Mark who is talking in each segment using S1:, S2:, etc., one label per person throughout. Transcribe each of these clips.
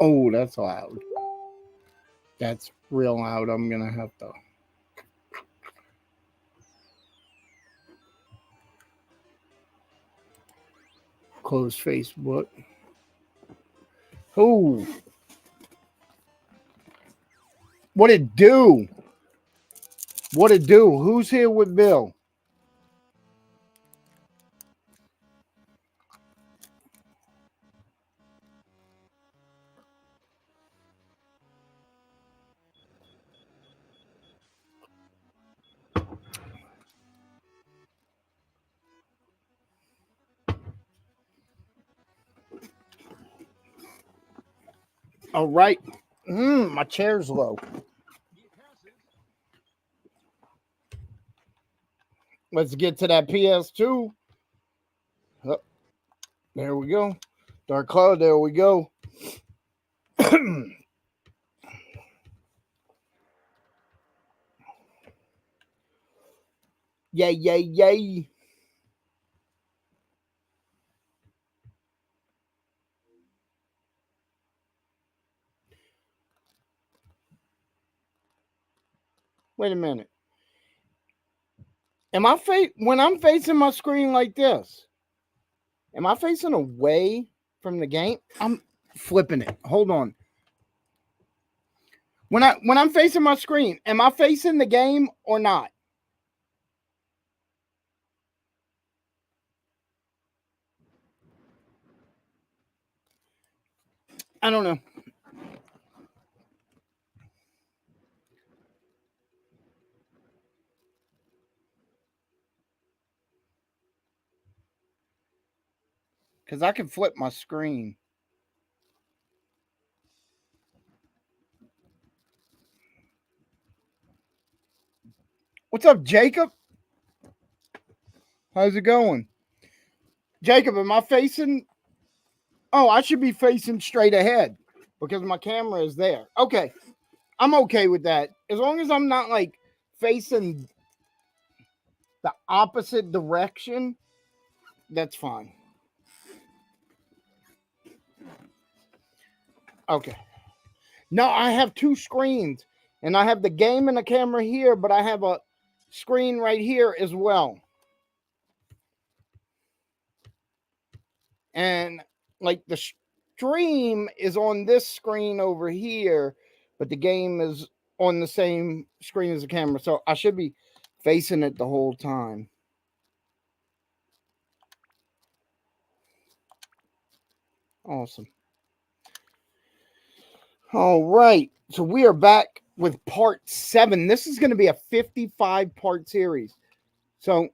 S1: Oh, that's loud. That's real loud. I'm gonna have to close Facebook. Oh, what it do? What it do? Who's here with Bill? All right. My chair's low. Let's get to that PS2. Oh, there we go. Dark Cloud, there we go. Yay, yay, yay. Wait a minute. When I'm facing my screen like this? Am I facing away from the game? I'm flipping it. Hold on. When I'm facing my screen, am I facing the game or not? I don't know. Because I can flip my screen. What's up, Jacob? How's it going? Jacob, am I facing? Oh, I should be facing straight ahead because my camera is there. Okay. I'm okay with that. As long as I'm not like facing the opposite direction, that's fine. Okay. No, I have two screens and I have the game and the camera here, but I have a screen right here as well. And like the stream is on this screen over here, but the game is on the same screen as the camera. So I should be facing it the whole time. Awesome. All right. So we are back with part 7. This is going to be a 55 part series. So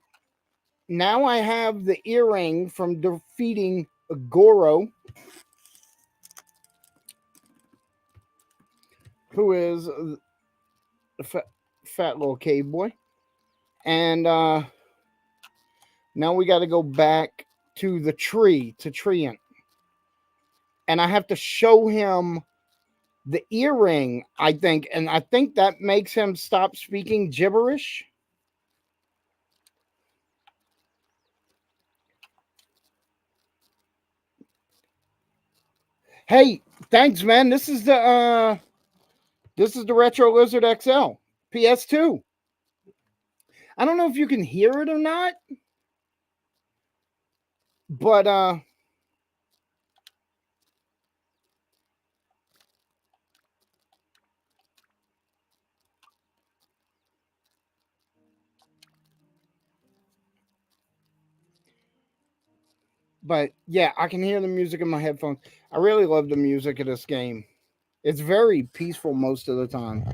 S1: now I have the earring from defeating Goro, who is a fat little cave boy. And now we got to go back to the tree, to Treant. And I have to show him the earring, I think. And I think that makes him stop speaking gibberish. Hey, thanks, man. This is the Retro Lizard XL PS2. I don't know if you can hear it or not, but yeah, I can hear the music in my headphones. I really love the music of this game. It's very peaceful most of the time.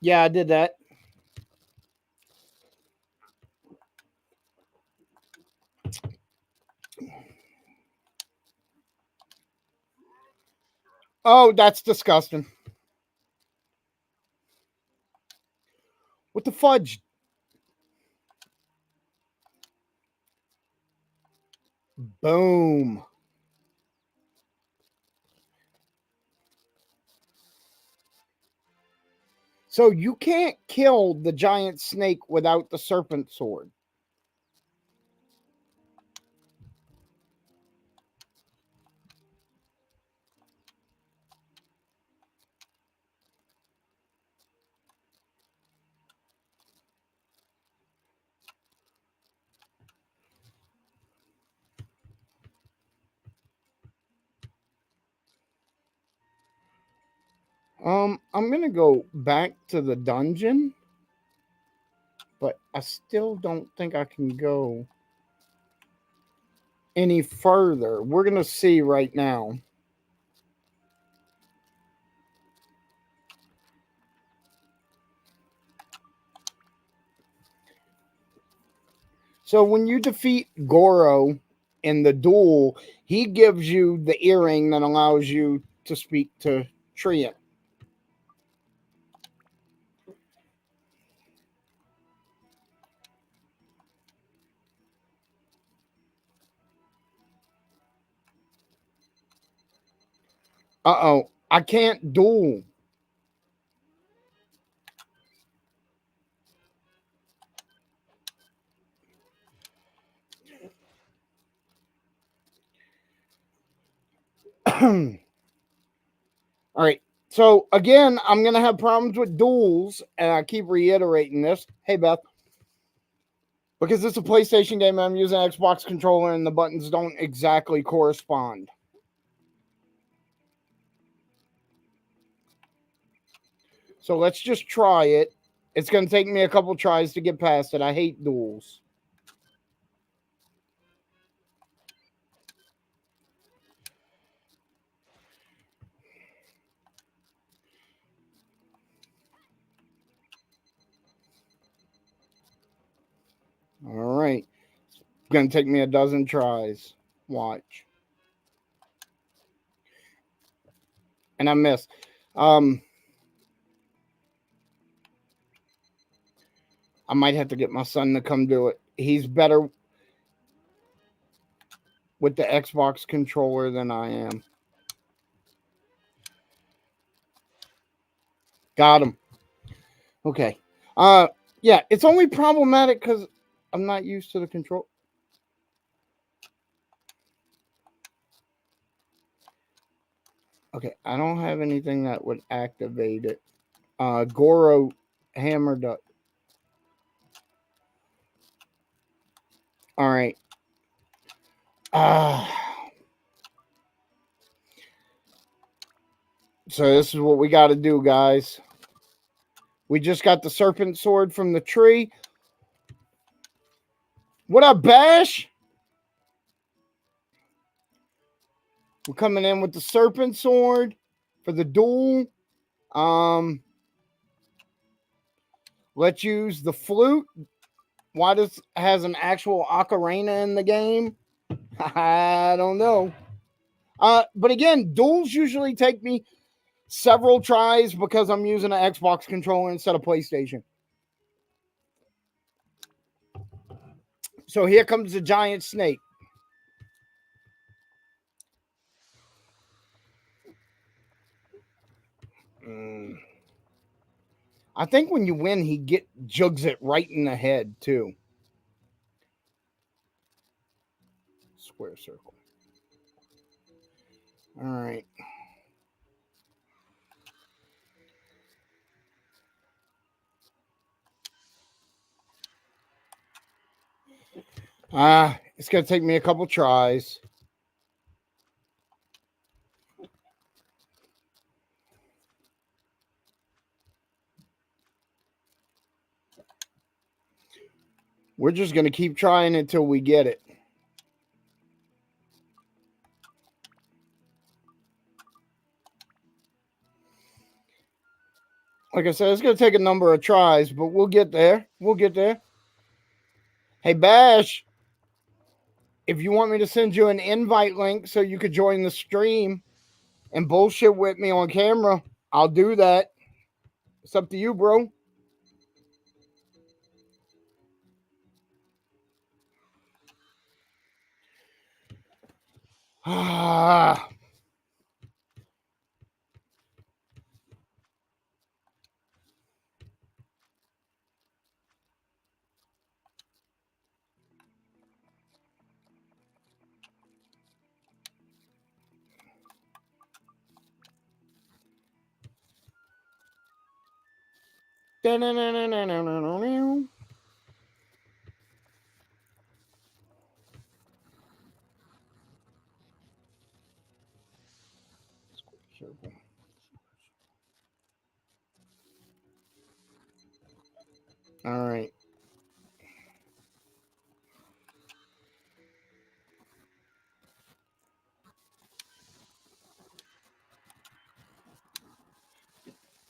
S1: Yeah, I did that. Oh, that's disgusting. What the fudge? Boom. So you can't kill the giant snake without the serpent sword. I'm gonna go back to the dungeon, but I still don't think I can go any further. We're gonna see right now. So when you defeat Goro in the duel, he gives you the earring that allows you to speak to Treant. Uh-oh, I can't duel. All right. So again, I'm gonna have problems with duels, and I keep reiterating this. Hey Beth, because it's a PlayStation game, I'm using an Xbox controller, and the buttons don't exactly correspond. So let's just try it. It's gonna take me a couple tries to get past it. I hate duels. All right. It's gonna take me a dozen tries. Watch. And I miss. Um I might have to get my son to come do it. He's better with the Xbox controller than I am. Got him. Okay. Yeah, it's only problematic because I'm not used to the control. Okay, I don't have anything that would activate it. Goro hammered up. All right. Uh, so this is what we got to do, guys. We just got the serpent sword from the tree. What up, Bash? We're coming in with the serpent sword for the duel. Let's use the flute. Why does has an actual ocarina in the game? I don't know. But again, duels usually take me several tries because I'm using an Xbox controller instead of PlayStation. So here comes the giant snake. Mm. I think when you win, he jugs it right in the head too. Square circle. All right. It's gonna take me a couple tries. We're just gonna keep trying until we get it. Like I said, it's gonna take a number of tries, but we'll get there. We'll get there. Hey Bash, if you want me to send you an invite link so you could join the stream and bullshit with me on camera, I'll do that. It's up to you, bro. Ah. All right.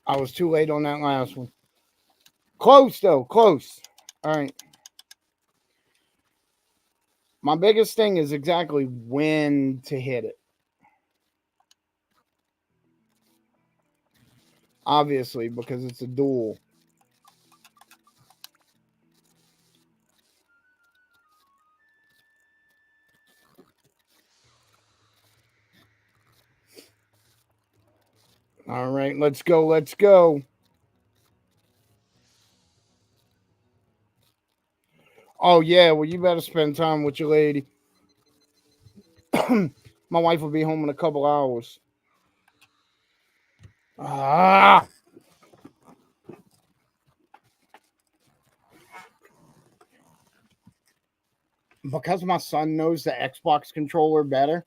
S1: I was too late on that last one. Close, though. Close. All right. My biggest thing is exactly when to hit it. Obviously, because it's a duel. All right. Let's go. Let's go. Oh, yeah. Well, you better spend time with your lady. My wife will be home in a couple hours. Ah! Because my son knows the Xbox controller better,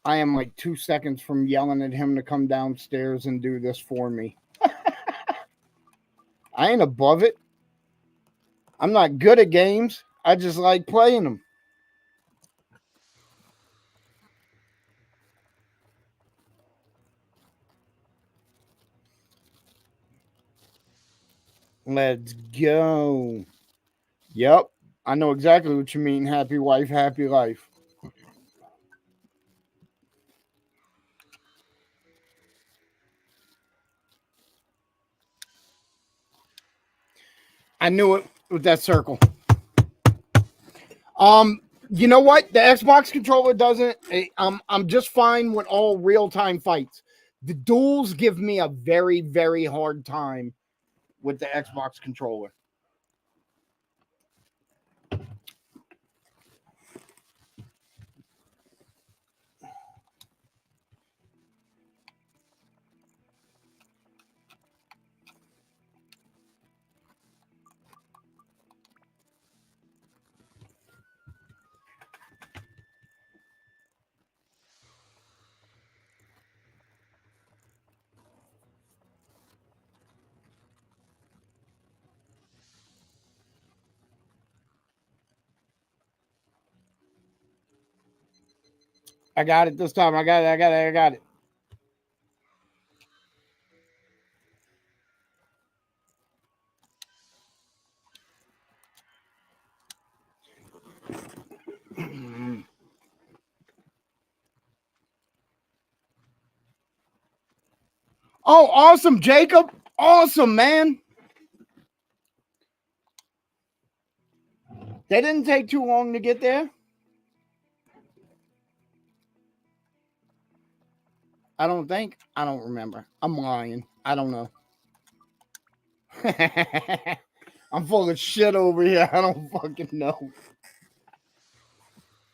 S1: I am like 2 seconds from yelling at him to come downstairs and do this for me. I ain't above it. I'm not good at games. I just like playing them. Let's go. Yep. I know exactly what you mean. Happy wife, happy life. I knew it with that circle. Um, you know what? The Xbox controller doesn't. I'm just fine with all real time fights. The duels give me a very, very hard time with the Xbox controller. I got it this time. I got it. I got it. I got it. Oh, awesome, Jacob. Awesome, man. They didn't take too long to get there. I don't think. I don't remember. I'm lying. I don't know. I'm full of shit over here. I don't fucking know.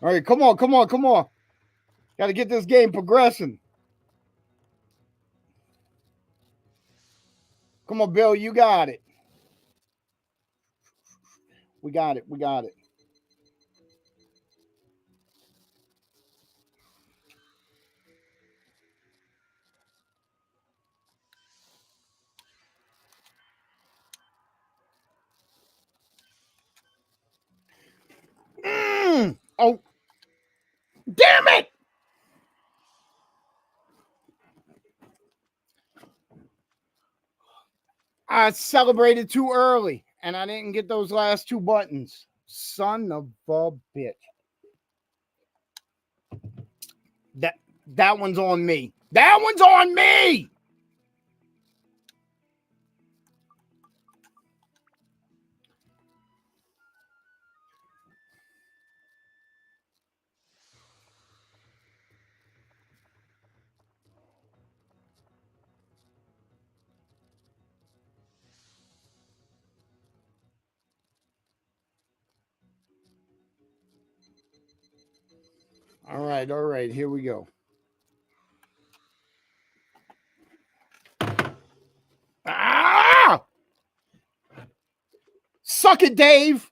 S1: All right, come on, come on, come on. Got to get this game progressing. Come on, Bill. You got it. We got it. We got it. Oh, damn it! I celebrated too early and I didn't get those last two buttons. Son of a bitch. That that one's on me. That one's on me. All right, here we go. Ah! Suck it, Dave.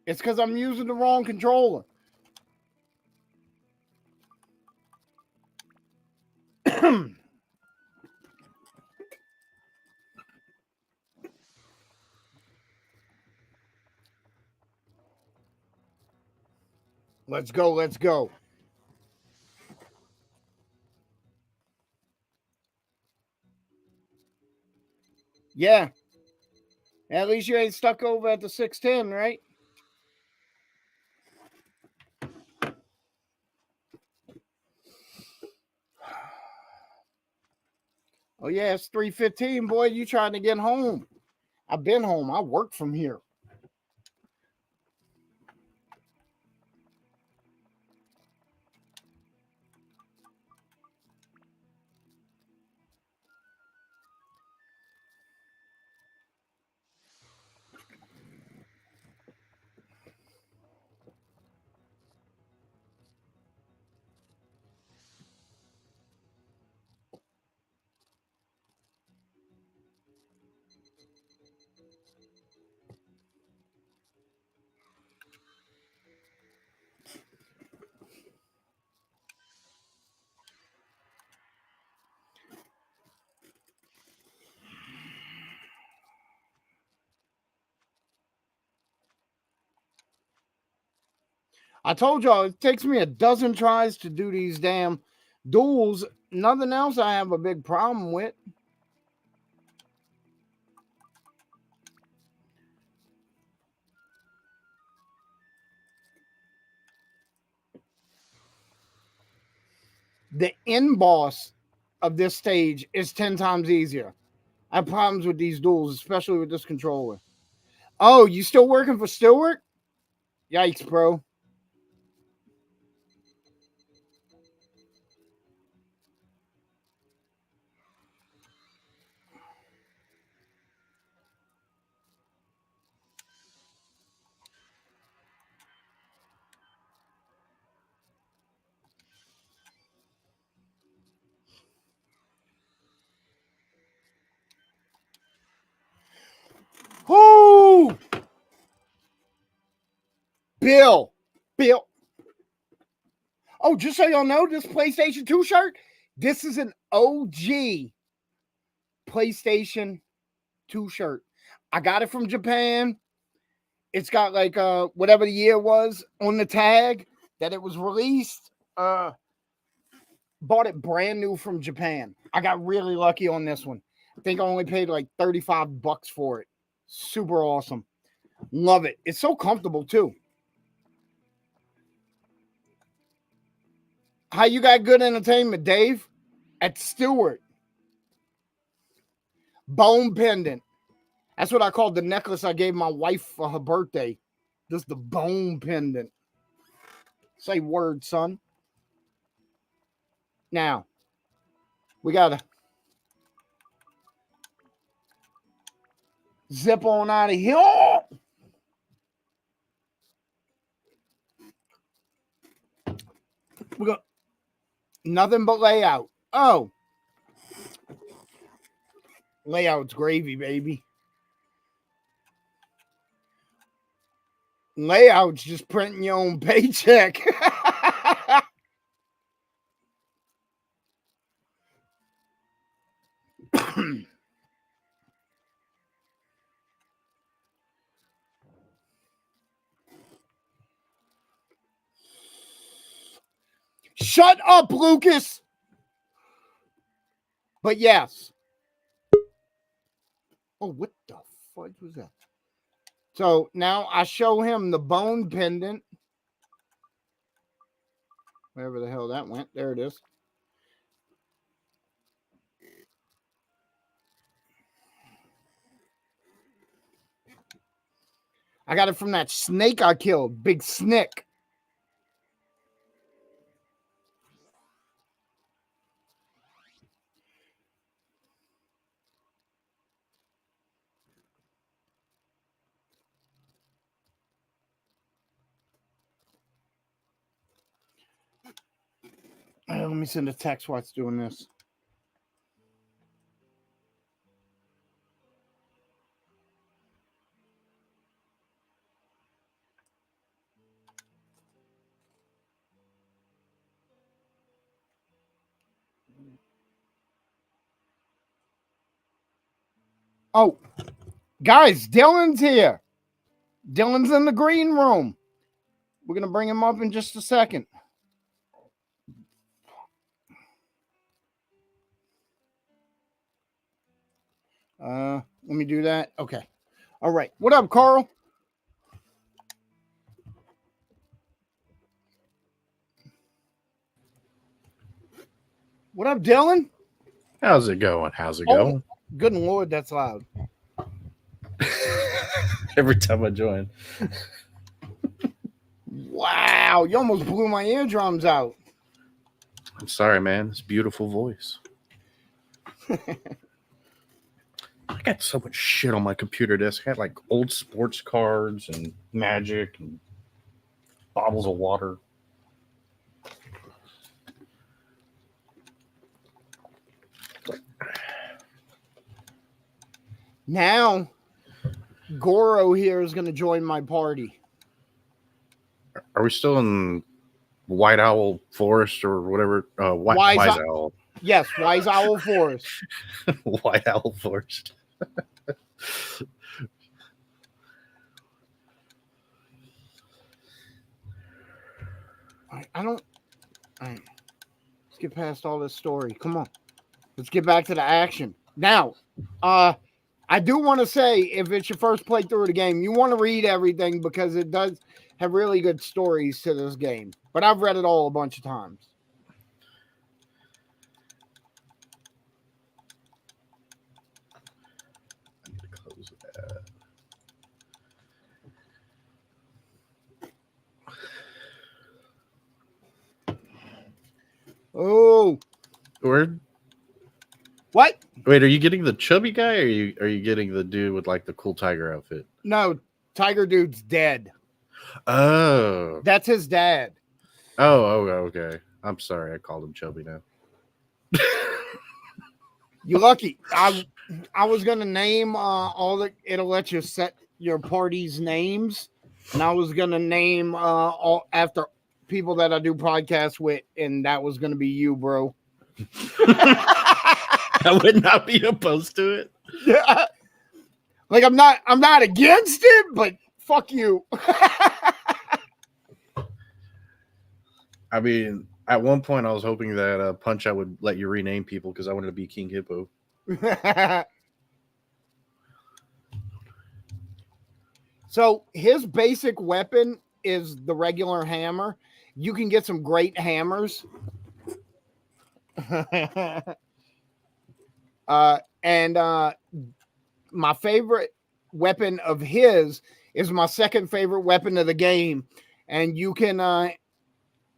S1: It's because I'm using the wrong controller. Let's go. Let's go. Yeah. At least you ain't stuck over at the 610, right? Oh, yeah, it's 3:15. Boy, you trying to get home. I've been home. I work from here. I told y'all it takes me a dozen tries to do these damn duels. Nothing else I have a big problem with. The end boss of this stage is 10 times easier. I have problems with these duels, especially with this controller. Oh, you still working for Stewart? Yikes, bro. Whoo! Bill. Oh, just so y'all know, this PlayStation 2 shirt, this is an OG PlayStation 2 shirt. I got it from Japan. It's got like whatever the year was on the tag that it was released. Bought it brand new from Japan. I got really lucky on this one. I think I only paid like $35 for it. Super awesome. Love it. It's so comfortable too. How you got good entertainment, Dave? At Stewart. Bone pendant. That's what I called the necklace I gave my wife for her birthday. This is the bone pendant. Say word, son. Now, we gotta zip on out of here. We got nothing but layout. Oh, layout's gravy, baby. Layout's just printing your own paycheck. Shut up, Lucas. But yes. Oh, what the fuck was that? So now I show him the bone pendant. Wherever the hell that went. There it is. I got it from that snake I killed. Big Snick. Let me send a text while it's doing this. Oh, guys, Dylan's here. Dylan's in the green room. We're going to bring him up in just a second. Let me do that. Okay. All right. What up, Carl? What up, Dylan?
S2: How's it going? How's it going?
S1: Good Lord, that's loud.
S2: Every time I join.
S1: Wow, you almost blew my eardrums out.
S2: I'm sorry, man. This beautiful voice. I got so much shit on my computer desk. I had like old sports cards and Magic and bottles of water.
S1: Now, Goro here is going to join my party.
S2: Are we still in White Owl Forest or whatever?
S1: Wise
S2: Owl.
S1: Yes, Wise Owl Forest.
S2: White Owl Forest.
S1: I don't. All right. Let's get past all this story. Come on. Let's get back to the action. Now, I do want to say, if it's your first playthrough of the game, you want to read everything because it does have really good stories to this game. But I've read it all a bunch of times.
S2: I need to close that.
S1: Oh.
S2: Where?
S1: What?
S2: Wait, are you getting the chubby guy, or are you getting the dude with like the cool tiger outfit?
S1: No, Tiger Dude's dead.
S2: Oh,
S1: That's his dad.
S2: Oh, okay. I'm sorry, I called him chubby now.
S1: You lucky. I was gonna name all the. It'll let you set your party's names, and I was gonna name all after people that I do podcasts with, and that was gonna be you, bro.
S2: I would not be opposed to it.
S1: Yeah. Like I'm not against it, but fuck you.
S2: I mean, at one point I was hoping that Punch Out would let you rename people because I wanted to be King Hippo.
S1: So his basic weapon is the regular hammer. You can get some great hammers. My favorite weapon of his is my second favorite weapon of the game. And you can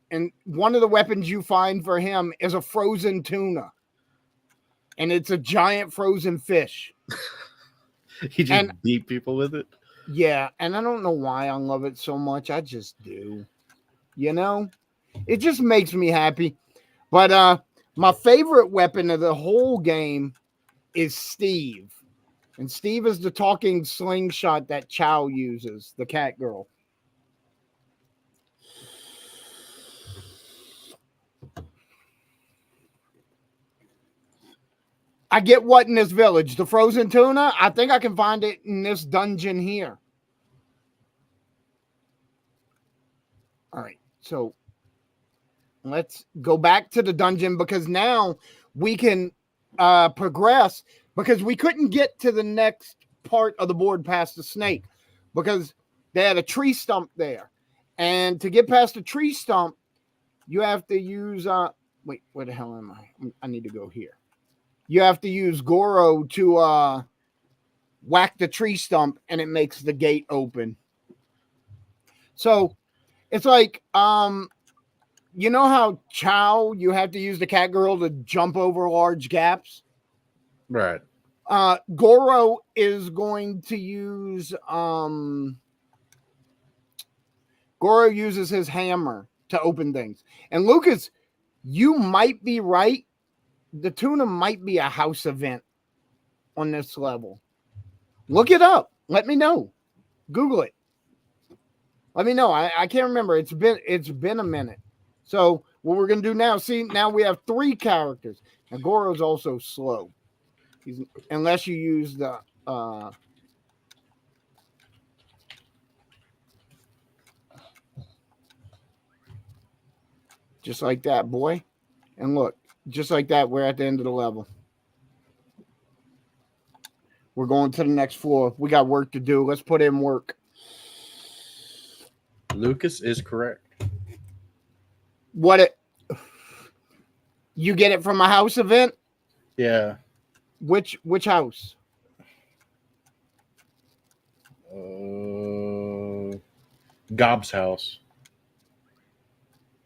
S1: and one of the weapons you find for him is a frozen tuna. And it's a giant frozen fish.
S2: He just beat people with it?
S1: Yeah, and I don't know why I love it so much. I just do. You know? It just makes me happy. But my favorite weapon of the whole game is Steve. And Steve is the talking slingshot that Chow uses, the cat girl. I get what in this village? The frozen tuna? I think I can find it in this dungeon here. All right, so let's go back to the dungeon because now we can progress because we couldn't get to the next part of the board past the snake because they had a tree stump there. And to get past the tree stump, you have to use wait, where the hell am I? I need to go here. You have to use Goro to whack the tree stump and it makes the gate open. So it's like you know how Chow you have to use the cat girl to jump over large gaps?
S2: Right.
S1: Goro is going to use Goro uses his hammer to open things. And Lucas, you might be right. The tuna might be a house event on this level. Look it up. Let me know. Google it. Let me know. I can't remember. It's been a minute. So what we're gonna do now? See, now we have 3 characters. Now Goro's also slow. Unless you use the Just like that, boy. And look, just like that, we're at the end of the level. We're going to the next floor. We got work to do. Let's put in work.
S2: Lucas is correct.
S1: What it? You get it from a house event?
S2: Yeah.
S1: Which house?
S2: Gob's house.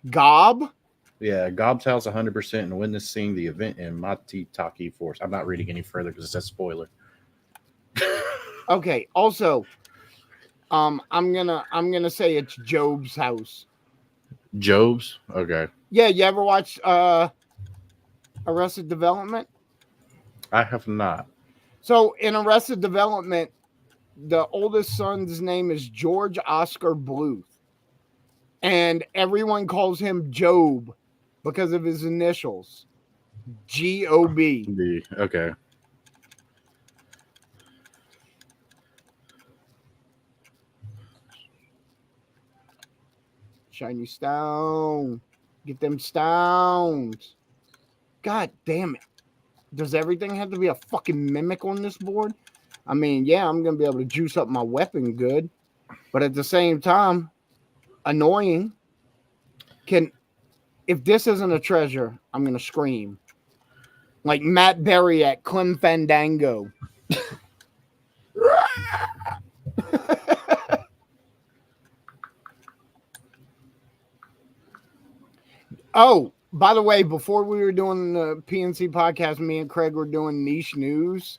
S1: Gob?
S2: Yeah, Gob's house 100% and witnessing the event in Matitaki Force. I'm not reading any further because it's a spoiler.
S1: Okay. Also, I'm gonna say it's Job's house.
S2: Job's? Okay.
S1: Yeah, you ever watch Arrested Development?
S2: I have not.
S1: So in Arrested Development, the oldest son's name is George Oscar Bluth. And everyone calls him Job because of his initials. G-O-B.
S2: Okay.
S1: Shiny stone. Get them stones. God damn it. Does everything have to be a fucking mimic on this board? I mean, yeah, I'm going to be able to juice up my weapon good. But at the same time, annoying. If this isn't a treasure, I'm going to scream. Like Matt Berry at Clem Fandango. Oh, by the way, before we were doing the PNC podcast, me and Craig were doing niche news.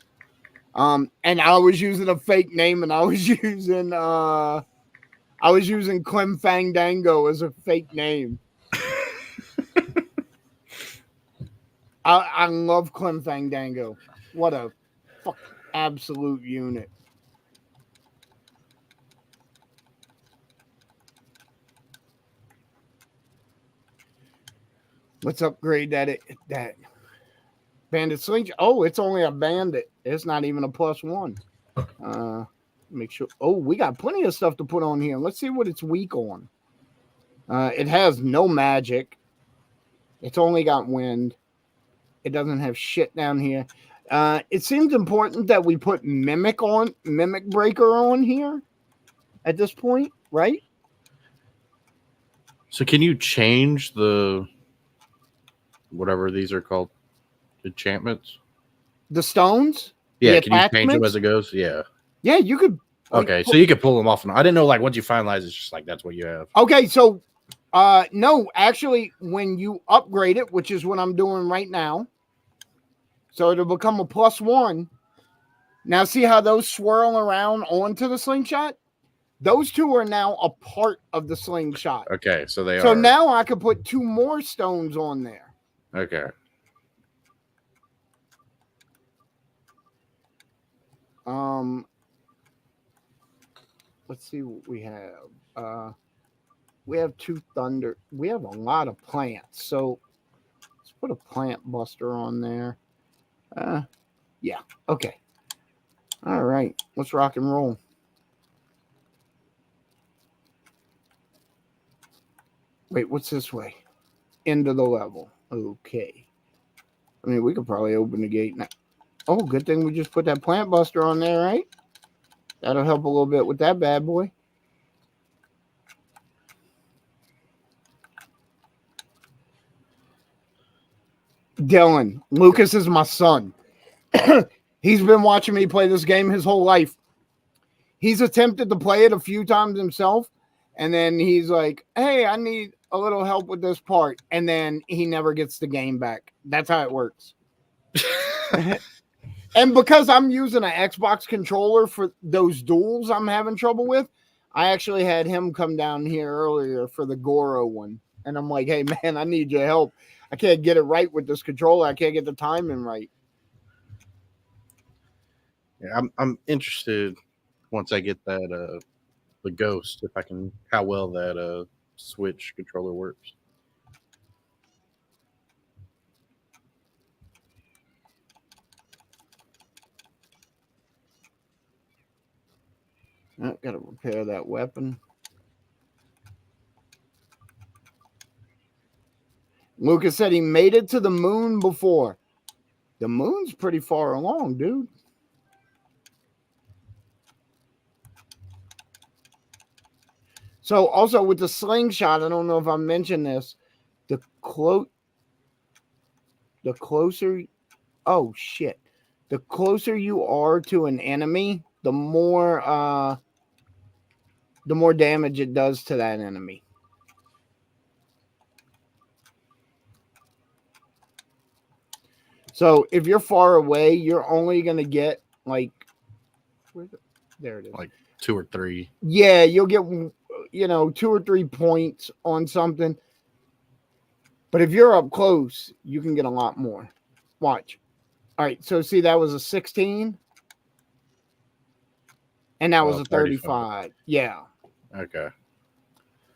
S1: And I was using a fake name, and I was using Clem Fandango as a fake name. I love Clem Fandango. What a fuck absolute unit. Let's upgrade that bandit slingshot. Oh, it's only a bandit. It's not even a +1. Make sure. Oh, we got plenty of stuff to put on here. Let's see what it's weak on. It has no magic. It's only got wind. It doesn't have shit down here. It seems important that we put Mimic Breaker on here at this point, right?
S2: So can you change the whatever these are called? Enchantments?
S1: The stones?
S2: Yeah,
S1: the
S2: can you change them
S1: attachments?
S2: as it goes? Yeah.
S1: Yeah, you could.
S2: Okay, so you could pull them off. I didn't know, like, once you finalize, it's just like that's what you have.
S1: Okay, so no, actually, when you upgrade it, which is what I'm doing right now, so it'll become a +1. Now, see how those swirl around onto the slingshot? Those two are now a part of the slingshot.
S2: Okay, so they are.
S1: So now I could put 2 more stones on there.
S2: Okay.
S1: Let's see what we have. We have 2 thunder. We have a lot of plants. So let's put a plant buster on there. Yeah. Okay. All right. Let's rock and roll. Wait, what's this way? End of the level. Okay. I mean, we could probably open the gate now. Oh, good thing we just put that plant buster on there, right? That'll help a little bit with that bad boy. Dylan, Lucas is my son. He's been watching me play this game his whole life. He's attempted to play it a few times himself, and then he's like, hey, I need a little help with this part. And then he never gets the game back. That's how it works. And because I'm using an Xbox controller for those duels I'm having trouble with, I actually had him come down here earlier for the Goro one. And I'm like, hey, man, I need your help. I can't get it right with this controller. I can't get the timing right.
S2: Yeah, I'm interested once I get that the Ghost, if I can, how well that Switch controller works.
S1: I gotta repair that weapon. Lucas said he made it to the moon before. The moon's pretty far along, dude. So also with the slingshot, I don't know if I mentioned this. The closer, oh shit, the closer you are to an enemy, the more damage it does to that enemy. So if you're far away, you're only gonna get like, there it is.
S2: Like 2 or 3.
S1: Yeah, you'll get 2 or 3 points on something. But if you're up close, you can get a lot more. Watch. All right, so see, that was a 16. And that was a 35. Yeah.
S2: Okay.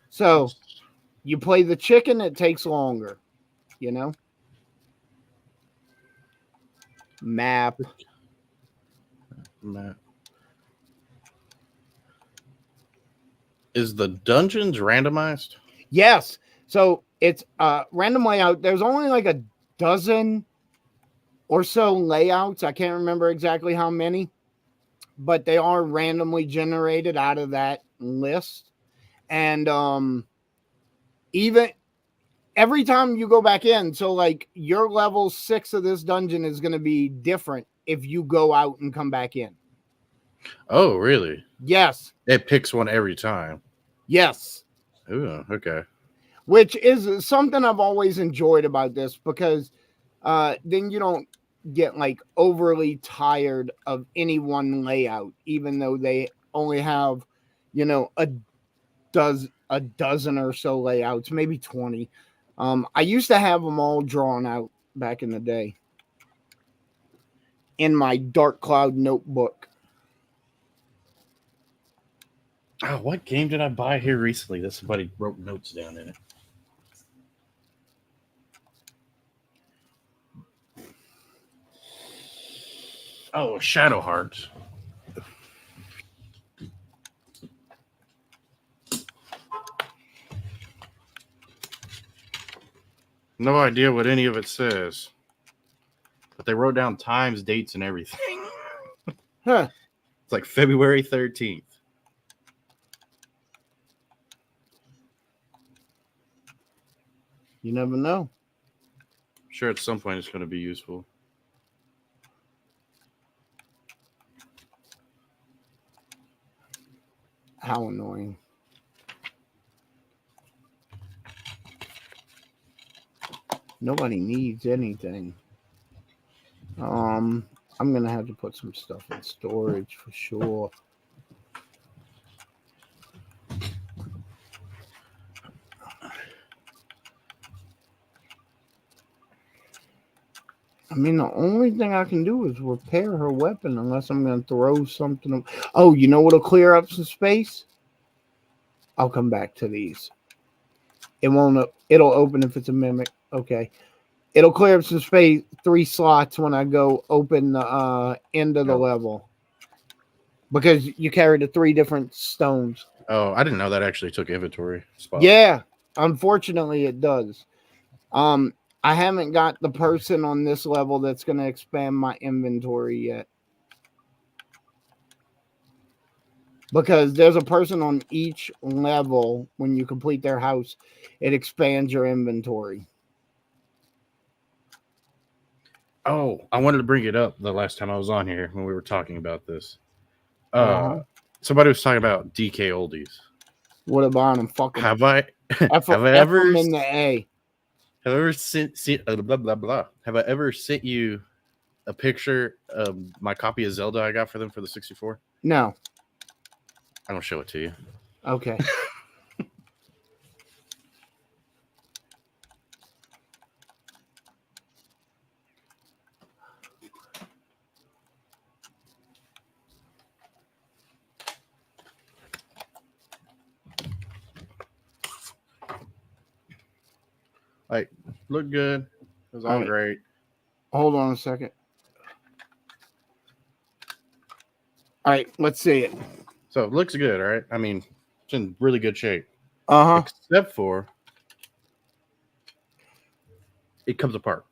S1: So you play the chicken, it takes longer. Map.
S2: Is the dungeons randomized?
S1: Yes. So it's random layout. There's only like a dozen or so layouts. I can't remember exactly how many, but they are randomly generated out of that list. And even every time you go back in, so like your level 6 of this dungeon is going to be different if you go out and come back in.
S2: Oh, really?
S1: Yes.
S2: It picks one every time.
S1: Yes.
S2: Ooh, okay.
S1: Which is something I've always enjoyed about this, because then you don't get like overly tired of any one layout, even though they only have, a dozen or so layouts, maybe 20. I used to have them all drawn out back in the day in my Dark Cloud notebook.
S2: Oh, what game did I buy here recently that somebody wrote notes down in it? Oh, Shadow Hearts. No idea what any of it says. But they wrote down times, dates, and everything.
S1: Huh.
S2: It's like February 13th.
S1: You never know.
S2: I'm sure at some point it's going to be useful.
S1: How annoying. Nobody needs anything. I'm gonna have to put some stuff in storage for sure. I mean, the only thing I can do is repair her weapon, unless I'm gonna throw something. Oh, you know what'll clear up some space? I'll come back to these. It won't. It'll open if it's a mimic. Okay. It'll clear up some space, 3 slots when I go open the end of the level. Because you carry the 3 different stones.
S2: Oh, I didn't know that actually took inventory spots.
S1: Yeah, unfortunately it does. I haven't got the person on this level that's going to expand my inventory yet. Because there's a person on each level. When you complete their house, it expands your inventory.
S2: Oh, I wanted to bring it up the last time I was on here when we were talking about this. Somebody was talking about DK oldies.
S1: What about them? Fuck them.
S2: Have I ever
S1: in the A?
S2: Have I ever sent blah blah blah? Have I ever sent you a picture of my copy of Zelda I got for them for the 64?
S1: No.
S2: I don't show it to you.
S1: Okay.
S2: Like, look good. It was all great.
S1: Hold on a second. All right, let's see it.
S2: So it looks good, right? I mean, it's in really good shape.
S1: Uh-huh.
S2: Except for it comes apart.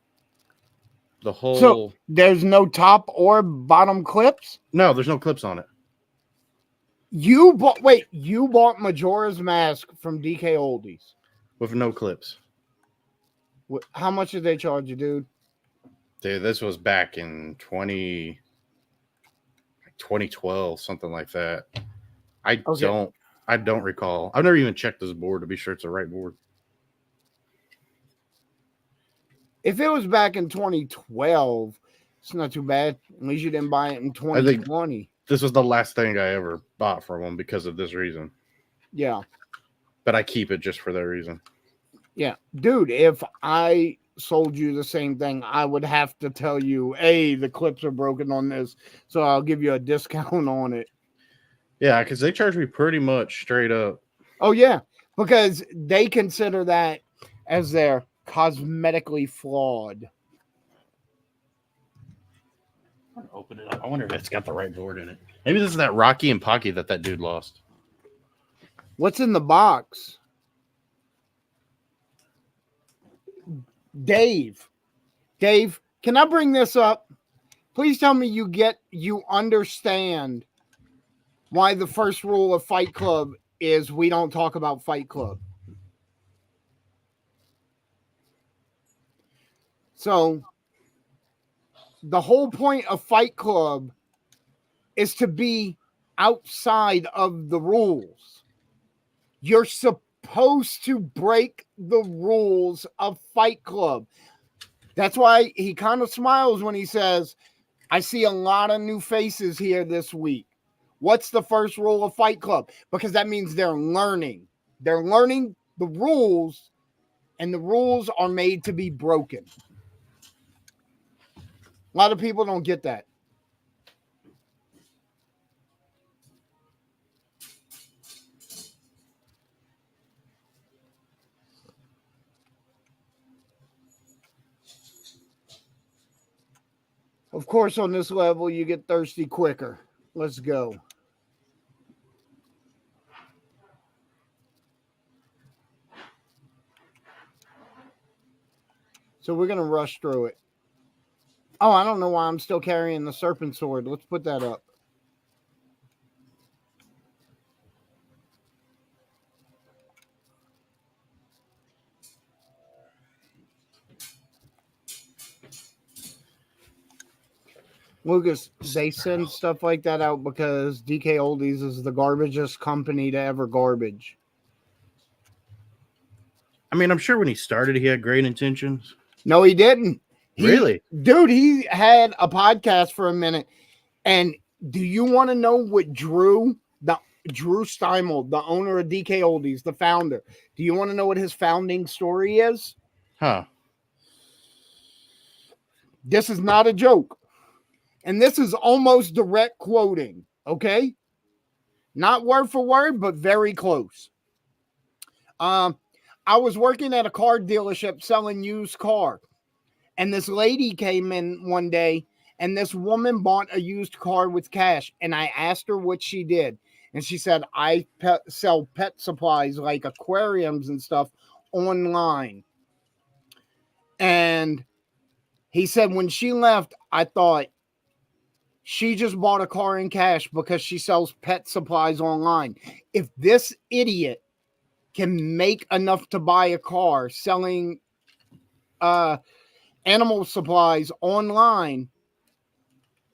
S2: The whole
S1: So there's no top or bottom clips?
S2: no, there's no clips on it.
S1: You bought Majora's Mask from DK Oldies.
S2: With no clips.
S1: How much did they charge you, dude?
S2: Dude, this was back in 2012, something like that. I don't recall. I've never even checked this board to be sure it's the right board.
S1: If it was back in 2012, it's not too bad. At least you didn't buy it in 2020.
S2: This was the last thing I ever bought from them because of this reason.
S1: Yeah.
S2: But I keep it just for that reason.
S1: Yeah. Dude, if I sold you the same thing, I would have to tell you, hey, the clips are broken on this, so I'll give you a discount on it.
S2: Yeah, because they charge me pretty much straight up.
S1: Oh, yeah. Because they consider that as their cosmetically flawed.
S2: Open it up. I wonder if it's got the right board in it. Maybe this is that Rocky and Pocky that dude lost.
S1: What's in the box? Dave, can I bring this up? Please tell me you understand why the first rule of Fight Club is we don't talk about Fight Club. So the whole point of Fight Club is to be outside of the rules. You're supposed to break the rules of Fight Club. That's why he kind of smiles when he says, I see a lot of new faces here this week. What's the first rule of Fight Club? Because that means they're learning. They're learning the rules, and the rules are made to be broken. A lot of people don't get that. Of course, on this level, you get thirsty quicker. Let's go. So we're going to rush through it. Oh, I don't know why I'm still carrying the serpent sword. Let's put that up. Lucas, they send stuff like that out because DK Oldies is the garbagest company to ever garbage.
S2: I mean, I'm sure when he started, he had great intentions.
S1: No, he didn't.
S2: Really?
S1: Dude, he had a podcast for a minute. And do you want to know what Drew Steimel, the owner of DK Oldies, the founder, do you want to know what his founding story is?
S2: Huh.
S1: This is not a joke. And this is almost direct quoting, okay? Not word for word, but very close. I was working at a car dealership selling used car. And this lady came in one day, and this woman bought a used car with cash. And I asked her what she did. And she said, I sell pet supplies like aquariums and stuff online. And he said when she left, I thought she just bought a car in cash because she sells pet supplies online. If this idiot can make enough to buy a car selling animal supplies online,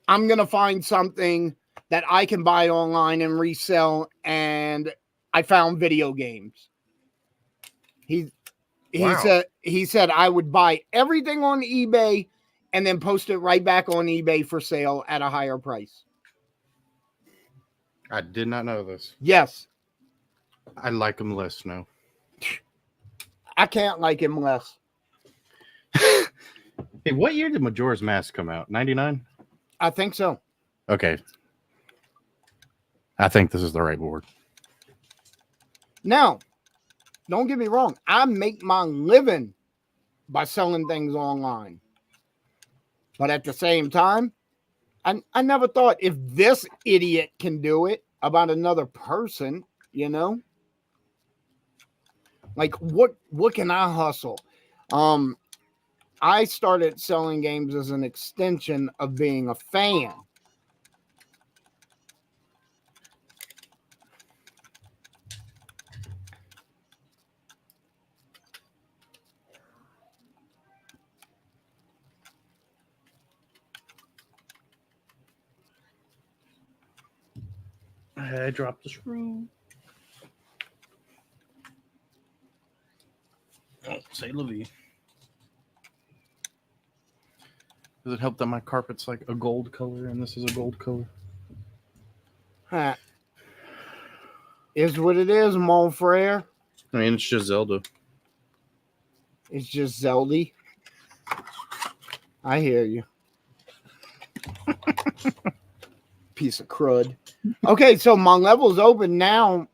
S1: I'm going to find something that I can buy online and resell. And I found video games. He said I would buy everything on eBay and then post it right back on eBay for sale at a higher price.
S2: I did not know this.
S1: Yes.
S2: I like him less now.
S1: I can't like him less.
S2: Hey, what year did Majora's Mask come out? 99?
S1: I think so.
S2: Okay. I think this is the right board.
S1: Now, don't get me wrong. I make my living by selling things online. But at the same time, I never thought if this idiot can do it, about another person, you know? Like what can I hustle? I started selling games as an extension of being a fan.
S2: I dropped the screw. Oh, say la vie. Does it help that my carpet's like a gold color and this is a gold color?
S1: Huh. Is what it is, mon frere.
S2: I mean, it's just Zelda.
S1: It's just Zelda. I hear you. Piece of crud. Okay, so my level's open now.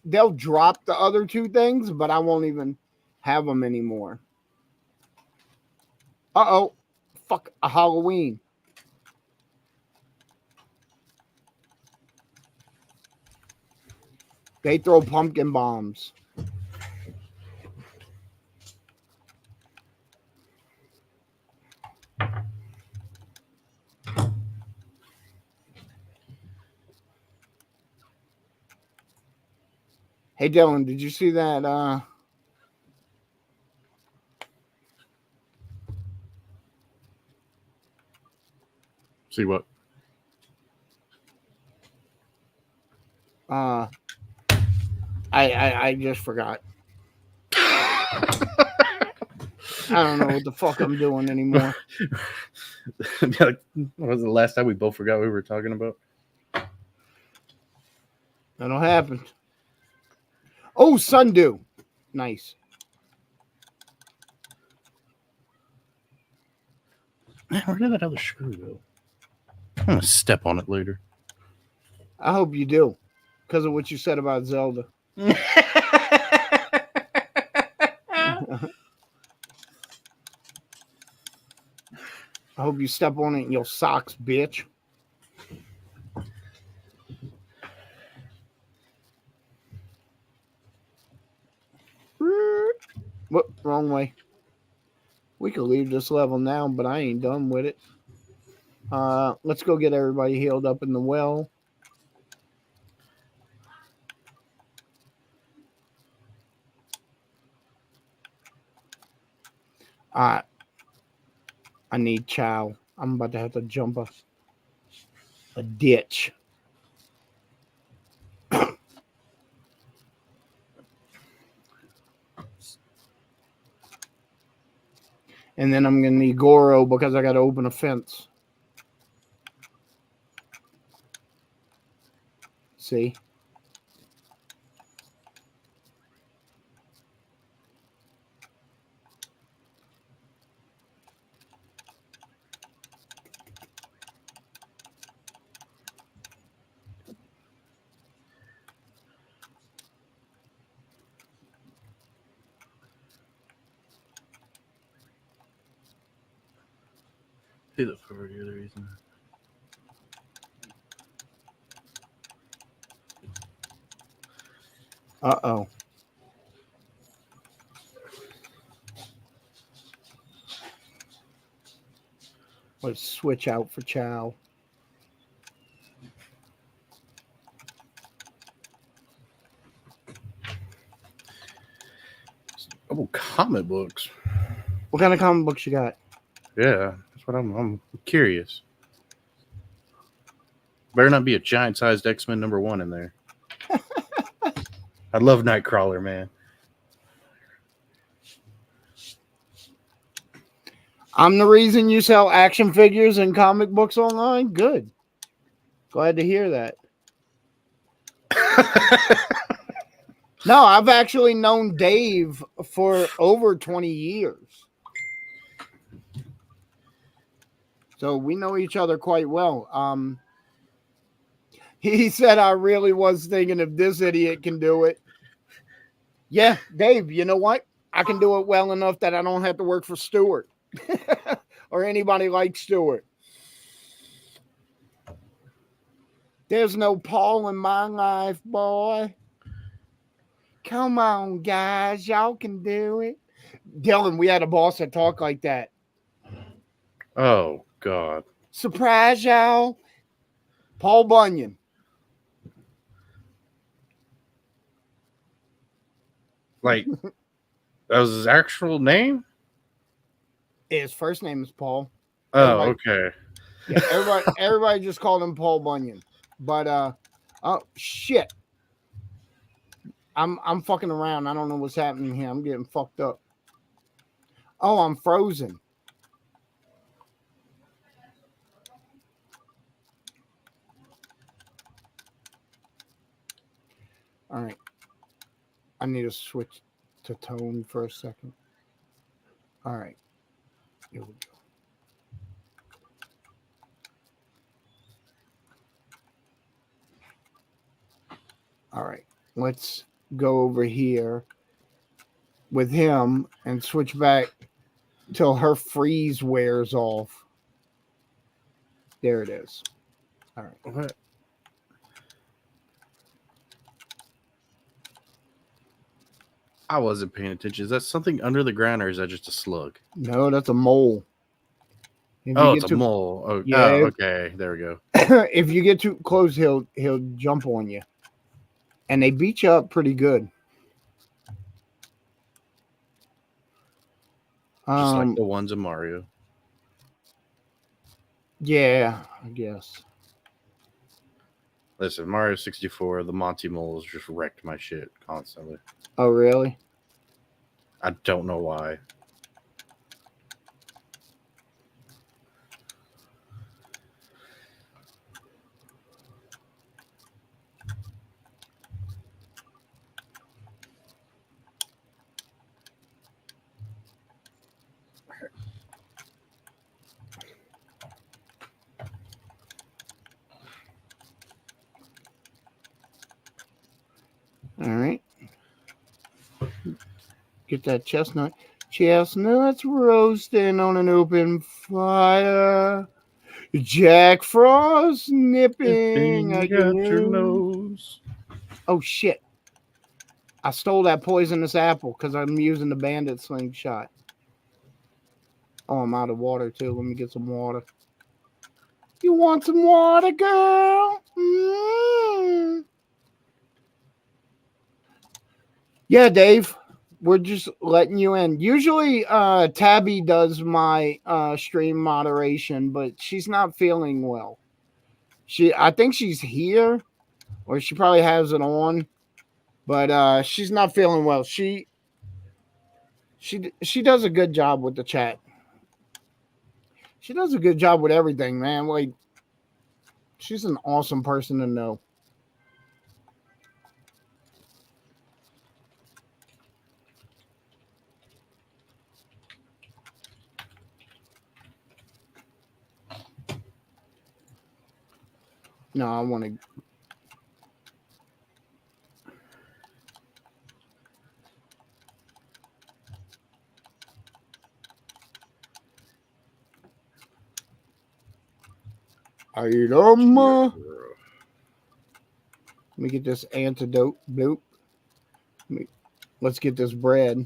S1: They'll drop the other two things, but I won't even have them anymore. Uh-oh. Fuck a Halloween. They throw pumpkin bombs. Hey Dylan, did you see that
S2: See what?
S1: I just forgot. I don't know what the fuck I'm doing anymore.
S2: What was the last time we both forgot what we were talking about?
S1: That'll happen. Oh, Sundew. Nice.
S2: Man, where did that other screw go? I'm gonna step on it later.
S1: I hope you do, because of what you said about Zelda. I hope you step on it in your socks, bitch. What? Wrong way. We could leave this level now, but I ain't done with it. Let's go get everybody healed up in the well. I need chow. I'm about to have to jump a ditch. And then I'm going to need Goro because I got to open a fence. See?
S2: See the for the other reason.
S1: Uh-oh. Let's switch out for chow.
S2: Oh, comic books.
S1: What kind of comic books you got?
S2: Yeah, that's what I'm curious. Better not be a giant-sized X-Men #1 in there. I love Nightcrawler, man.
S1: I'm the reason you sell action figures and comic books online? Good. Glad to hear that. No, I've actually known Dave for over 20 years. So we know each other quite well. He said I really was thinking if this idiot can do it. Yeah, Dave, you know what? I can do it well enough that I don't have to work for Stewart or anybody like Stewart. There's no Paul in my life, boy. Come on, guys. Y'all can do it. Dylan, we had a boss that talked like that.
S2: Oh God.
S1: Surprise, y'all. Paul Bunyan.
S2: Like that was his actual name?
S1: His first name is Paul.
S2: Oh,
S1: Everybody-
S2: okay.
S1: Yeah, everybody just called him Paul Bunyan. But oh shit. I'm fucking around. I don't know what's happening here. I'm getting fucked up. Oh, I'm frozen. All right. I need to switch to tone for a second. All right. Here we go. All right. Let's go over here with him and switch back till her freeze wears off. There it is. All right.
S2: What? I wasn't paying attention. Is that something under the ground or is that just a slug?
S1: No, that's a mole. If you
S2: Oh,
S1: get
S2: it's a mole. Oh,
S1: Yeah.
S2: oh, okay. There we go.
S1: if you get too close, he'll jump on you, and they beat you up pretty good.
S2: Just like the ones in Mario.
S1: Yeah, I guess.
S2: Listen, Mario 64, the Monty moles just wrecked my shit constantly.
S1: Oh, really?
S2: I don't know why.
S1: All right. Get that chestnut. Chestnuts roasting on an open fire. Jack Frost nipping at your nose. Oh, shit. I stole that poisonous apple because I'm using the bandit slingshot. Oh, I'm out of water, too. Let me get some water. You want some water, girl? Mm. Yeah, Dave. We're just letting you in. Usually, Tabby does my stream moderation, but she's not feeling well. I think she's here, or she probably has it on, but she's not feeling well. She does a good job with the chat. She does a good job with everything, man. Like, she's an awesome person to know. No, I want to. Let me get this antidote. Bloop. Let's get this bread.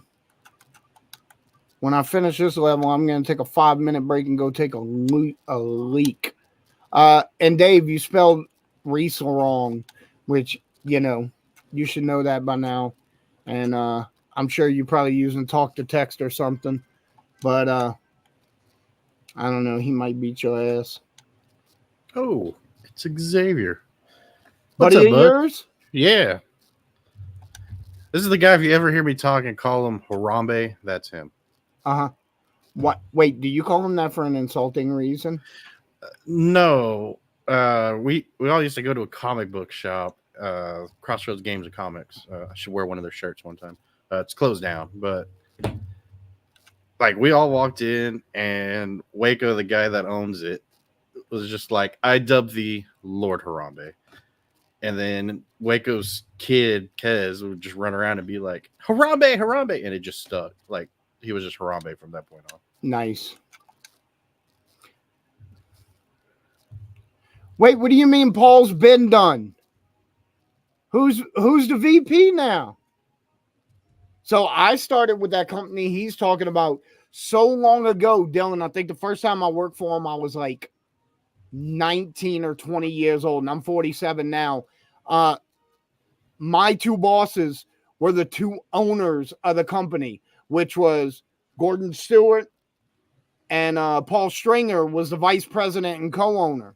S1: When I finish this level, I'm going to take a 5-minute break and go take a leak. And Dave, you spelled Reese wrong, which, you should know that by now. And I'm sure you're probably using talk to text or something. But I don't know. He might beat your ass.
S2: Oh, it's Xavier. What's
S1: Buddy
S2: up,
S1: of
S2: bud?
S1: yours?
S2: Yeah. This is the guy, if you ever hear me talk and call him Harambe, that's him.
S1: Uh-huh. What? Wait, do you call him that for an insulting reason?
S2: No. We all used to go to a comic book shop, Crossroads Games and Comics. I should wear one of their shirts one time. It's closed down, but like we all walked in and Waco, the guy that owns it, was just like, I dubbed the Lord Harambe. And then Waco's kid, Kez, would just run around and be like, Harambe, Harambe. And it just stuck. Like, he was just Harambe from that point on.
S1: Nice. Wait, what do you mean Paul's been done? Who's the VP now? So I started with that company he's talking about so long ago, Dylan. I think the first time I worked for him, I was like 19 or 20 years old, and I'm 47 now. My two bosses were the two owners of the company, which was Gordon Stewart and Paul Stringer was the vice president and co-owner.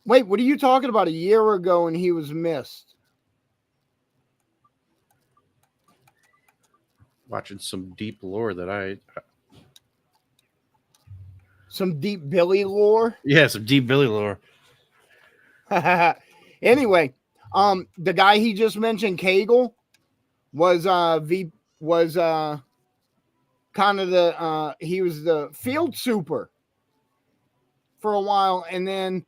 S1: Wait, what are you talking about? A year ago and he was missed.
S2: Watching some deep lore that
S1: Some deep Billy lore.
S2: Yeah, some deep Billy lore.
S1: Anyway, the guy he just mentioned, Cagle, was kind of the he was the field super for a while, and then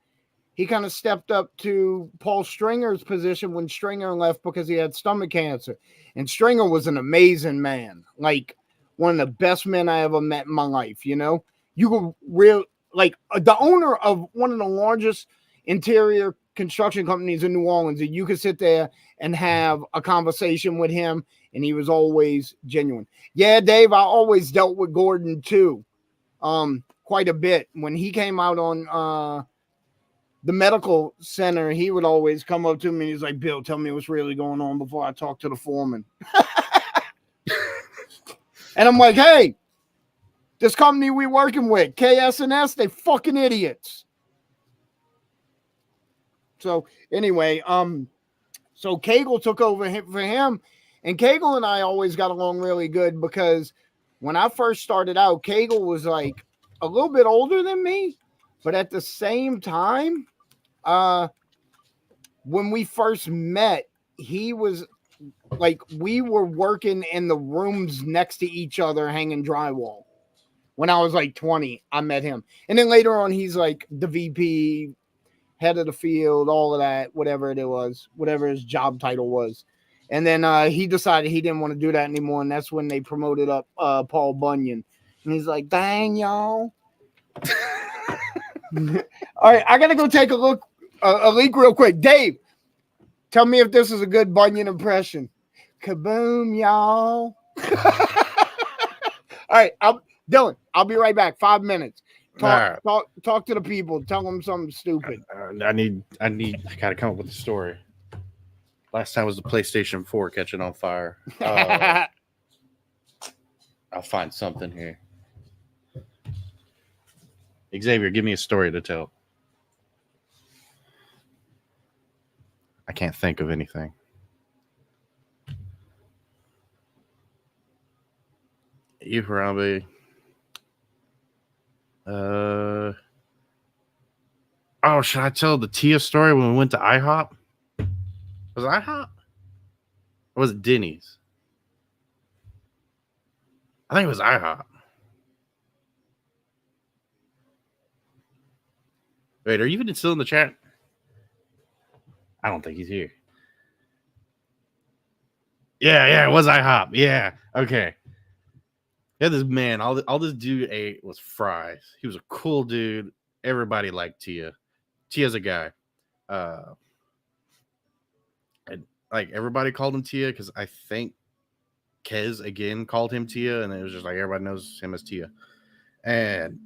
S1: he kind of stepped up to Paul Stringer's position when Stringer left because he had stomach cancer. And Stringer was an amazing man, like one of the best men I ever met in my life. You know, you could real like the owner of one of the largest interior construction companies in New Orleans, and you could sit there and have a conversation with him, and he was always genuine. Yeah, Dave, I always dealt with Gordon too, quite a bit. When he came out on the medical center, he would always come up to me and he's like, Bill, tell me what's really going on before I talk to the foreman. And I'm like, hey, this company we working with, KS&S, they fucking idiots. So anyway, so Cagle took over for him, and Cagle and I always got along really good because when I first started out, Cagle was like a little bit older than me, but at the same time, when we first met, he was like, we were working in the rooms next to each other hanging drywall. When I was like 20, I met him. And then later on, he's like the VP, head of the field, all of that, whatever it was, whatever his job title was. And then he decided he didn't want to do that anymore. And that's when they promoted up Paul Bunyan. And he's like, dang, y'all. All right, I got to go take a look. A leak real quick. Dave, tell me if this is a good Bunyan impression. Kaboom, y'all. All right, Dylan, I'll be right back. 5 minutes. Talk to the people. Tell them something stupid.
S2: I gotta come up with a story. Last time was the PlayStation 4 catching on fire. I'll find something here. Xavier, give me a story to tell. I can't think of anything. You, Harambe. Oh, should I tell the Tia story when we went to IHOP? Was it IHOP? Or was it Denny's? I think it was IHOP. Wait, are you even still in the chat? I don't think he's here. Yeah, it was IHOP. Yeah, okay. Yeah, this man, all this dude ate was fries. He was a cool dude. Everybody liked Tia. Tia's a guy. And like everybody called him Tia because I think Kez again called him Tia, and it was just like everybody knows him as Tia. And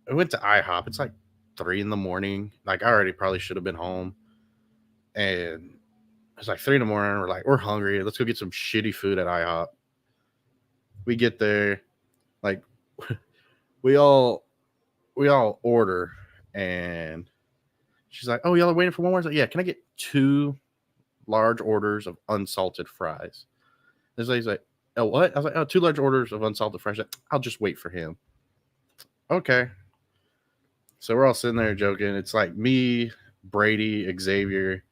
S2: I went to IHOP. It's like 3 a.m. Like I already probably should have been home. And it's like 3 a.m. We're like, we're hungry. Let's go get some shitty food at IHOP. We get there, like we all order, and she's like, "Oh, y'all are waiting for one more?" I was like, "Yeah, can I get 2 large orders of unsalted fries?" This lady's like, "Oh, what?" I was like, "Oh, 2 large orders of unsalted fries." Like, I'll just wait for him. Okay. So we're all sitting there joking. It's like me, Brady, Xavier.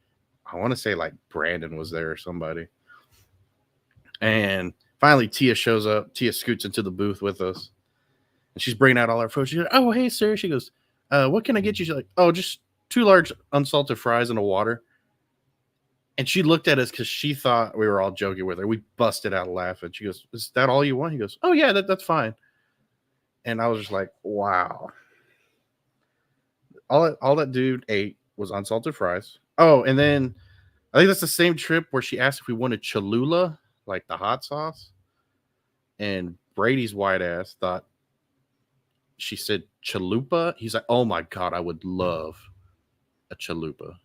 S2: I want to say like Brandon was there or somebody. And finally, Tia shows up. Tia scoots into the booth with us. And she's bringing out all our food. She's like, "Oh, hey, sir." She goes, "What can I get you?" She's like, "Oh, just 2 large unsalted fries and a water." And she looked at us because she thought we were all joking with her. We busted out laughing. She goes, "Is that all you want?" He goes, "Oh yeah, that's fine." And I was just like, "Wow." All that dude ate was unsalted fries. Oh, and then I think that's the same trip where she asked if we wanted Cholula, like the hot sauce. And Brady's white ass thought she said chalupa. He's like, "Oh my god, I would love a chalupa."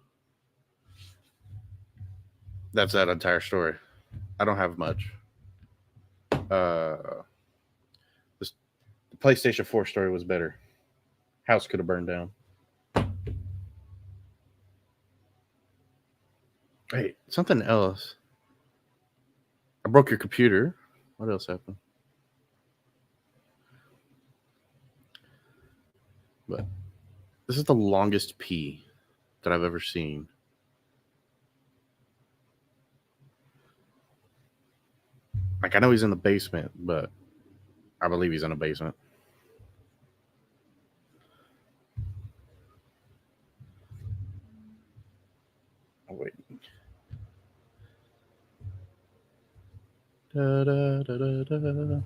S2: That's that entire story. I don't have much. Uh, this, the PlayStation 4 story was better. House could have burned down. Hey, something else. I broke your computer. What else happened? But this is the longest pee that I've ever seen. Like, I know he's in the basement, but I believe he's in the basement. Oh, wait. Da, da, da, da, da.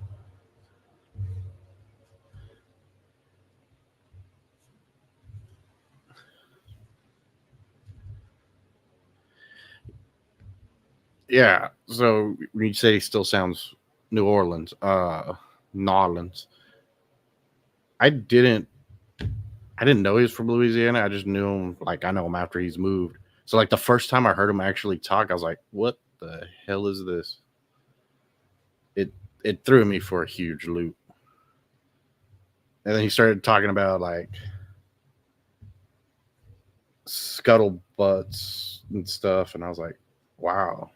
S2: Yeah. So when you say he still sounds New Orleans, New Orleans, I didn't know he was from Louisiana. I just knew him, like, I know him after he's moved. So like the first time I heard him actually talk, I was like, "What the hell is this?" It threw me for a huge loop. And then he started talking about like scuttlebutts and stuff, and I was like, "Wow."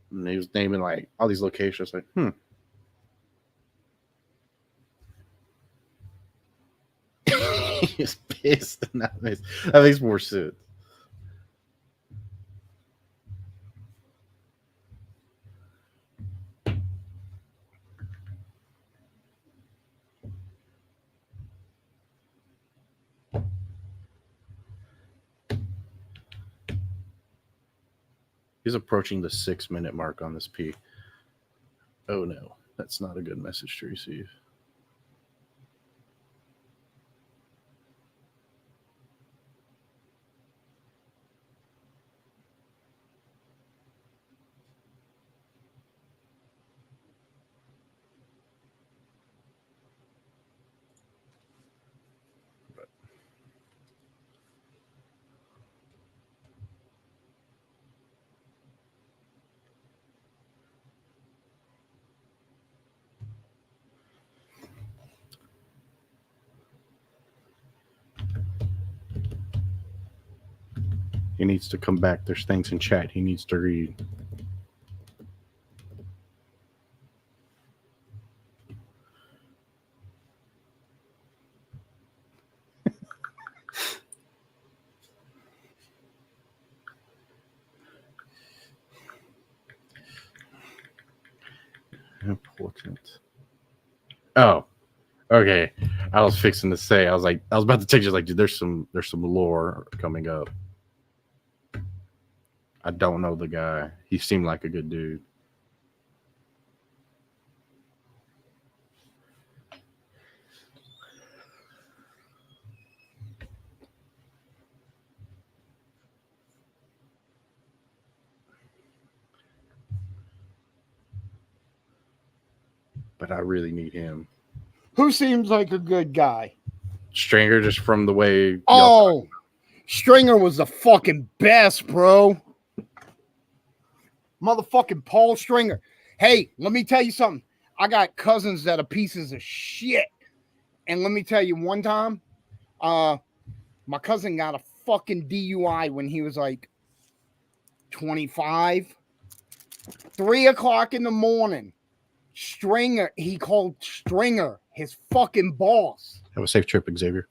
S2: And he was naming like all these locations. Like, he's pissed, and that makes more sense. He's approaching the 6-minute mark on this P. Oh no, that's not a good message to receive. He needs to come back. There's things in chat he needs to read. Important. Oh, okay. I was fixing to say. I was about to text you like, dude, there's some lore coming up. I don't know the guy. He seemed like a good dude. But I really need him.
S1: Who seems like a good guy?
S2: Stringer, just from the way.
S1: Oh, Stringer was the fucking best, bro. Motherfucking Paul Stringer. Hey, let me tell you something. I got cousins that are pieces of shit. And let me tell you, one time, my cousin got a fucking DUI when he was like 25. 3:00 in the morning. Stringer, he called Stringer his fucking boss.
S2: Have a safe trip, Xavier.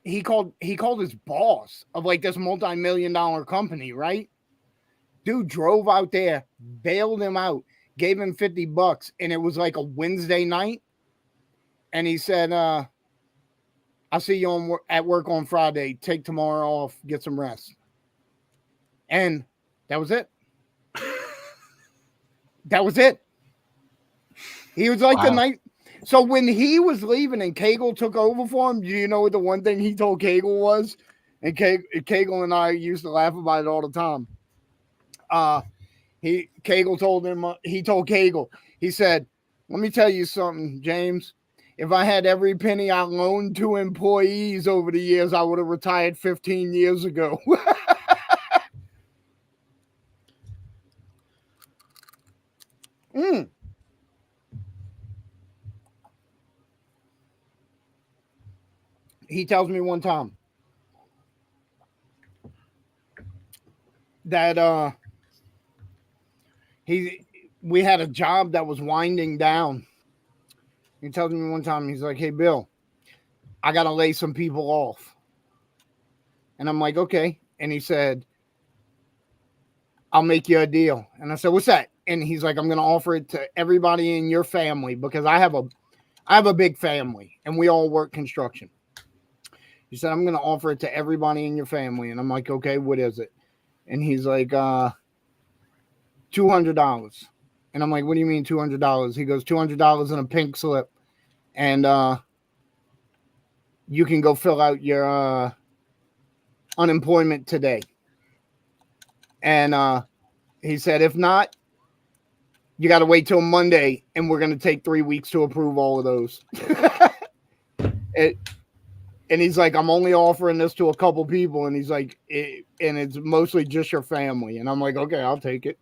S1: he called his boss of like this multi-million-dollar company, right? Dude drove out there, bailed him out, gave him $50, and it was like a Wednesday night. And he said, I'll see you at work on Friday. Take tomorrow off, get some rest. And that was it. That was it. He was like the night. So when he was leaving and Cagle took over for him, do you know what the one thing he told Cagle was? And Cagle and I used to laugh about it all the time. Cagle told him, he told Cagle, he said, let me tell you something, James. If I had every penny I loaned to employees over the years, I would have retired 15 years ago. He tells me one time that we had a job that was winding down. He tells me one time, he's like, hey, Bill, I got to lay some people off. And I'm like, okay. And he said, I'll make you a deal. And I said, what's that? And he's like, I'm going to offer it to everybody in your family because I have a big family and we all work construction. He said, I'm going to offer it to everybody in your family. And I'm like, okay, what is it? And he's like, $200. And I'm like, what do you mean $200? He goes, $200 in a pink slip. And you can go fill out your unemployment today. And he said, if not, you got to wait till Monday, and we're going to take 3 weeks to approve all of those. And he's like, I'm only offering this to a couple people. And he's like, and it's mostly just your family. And I'm like, okay, I'll take it.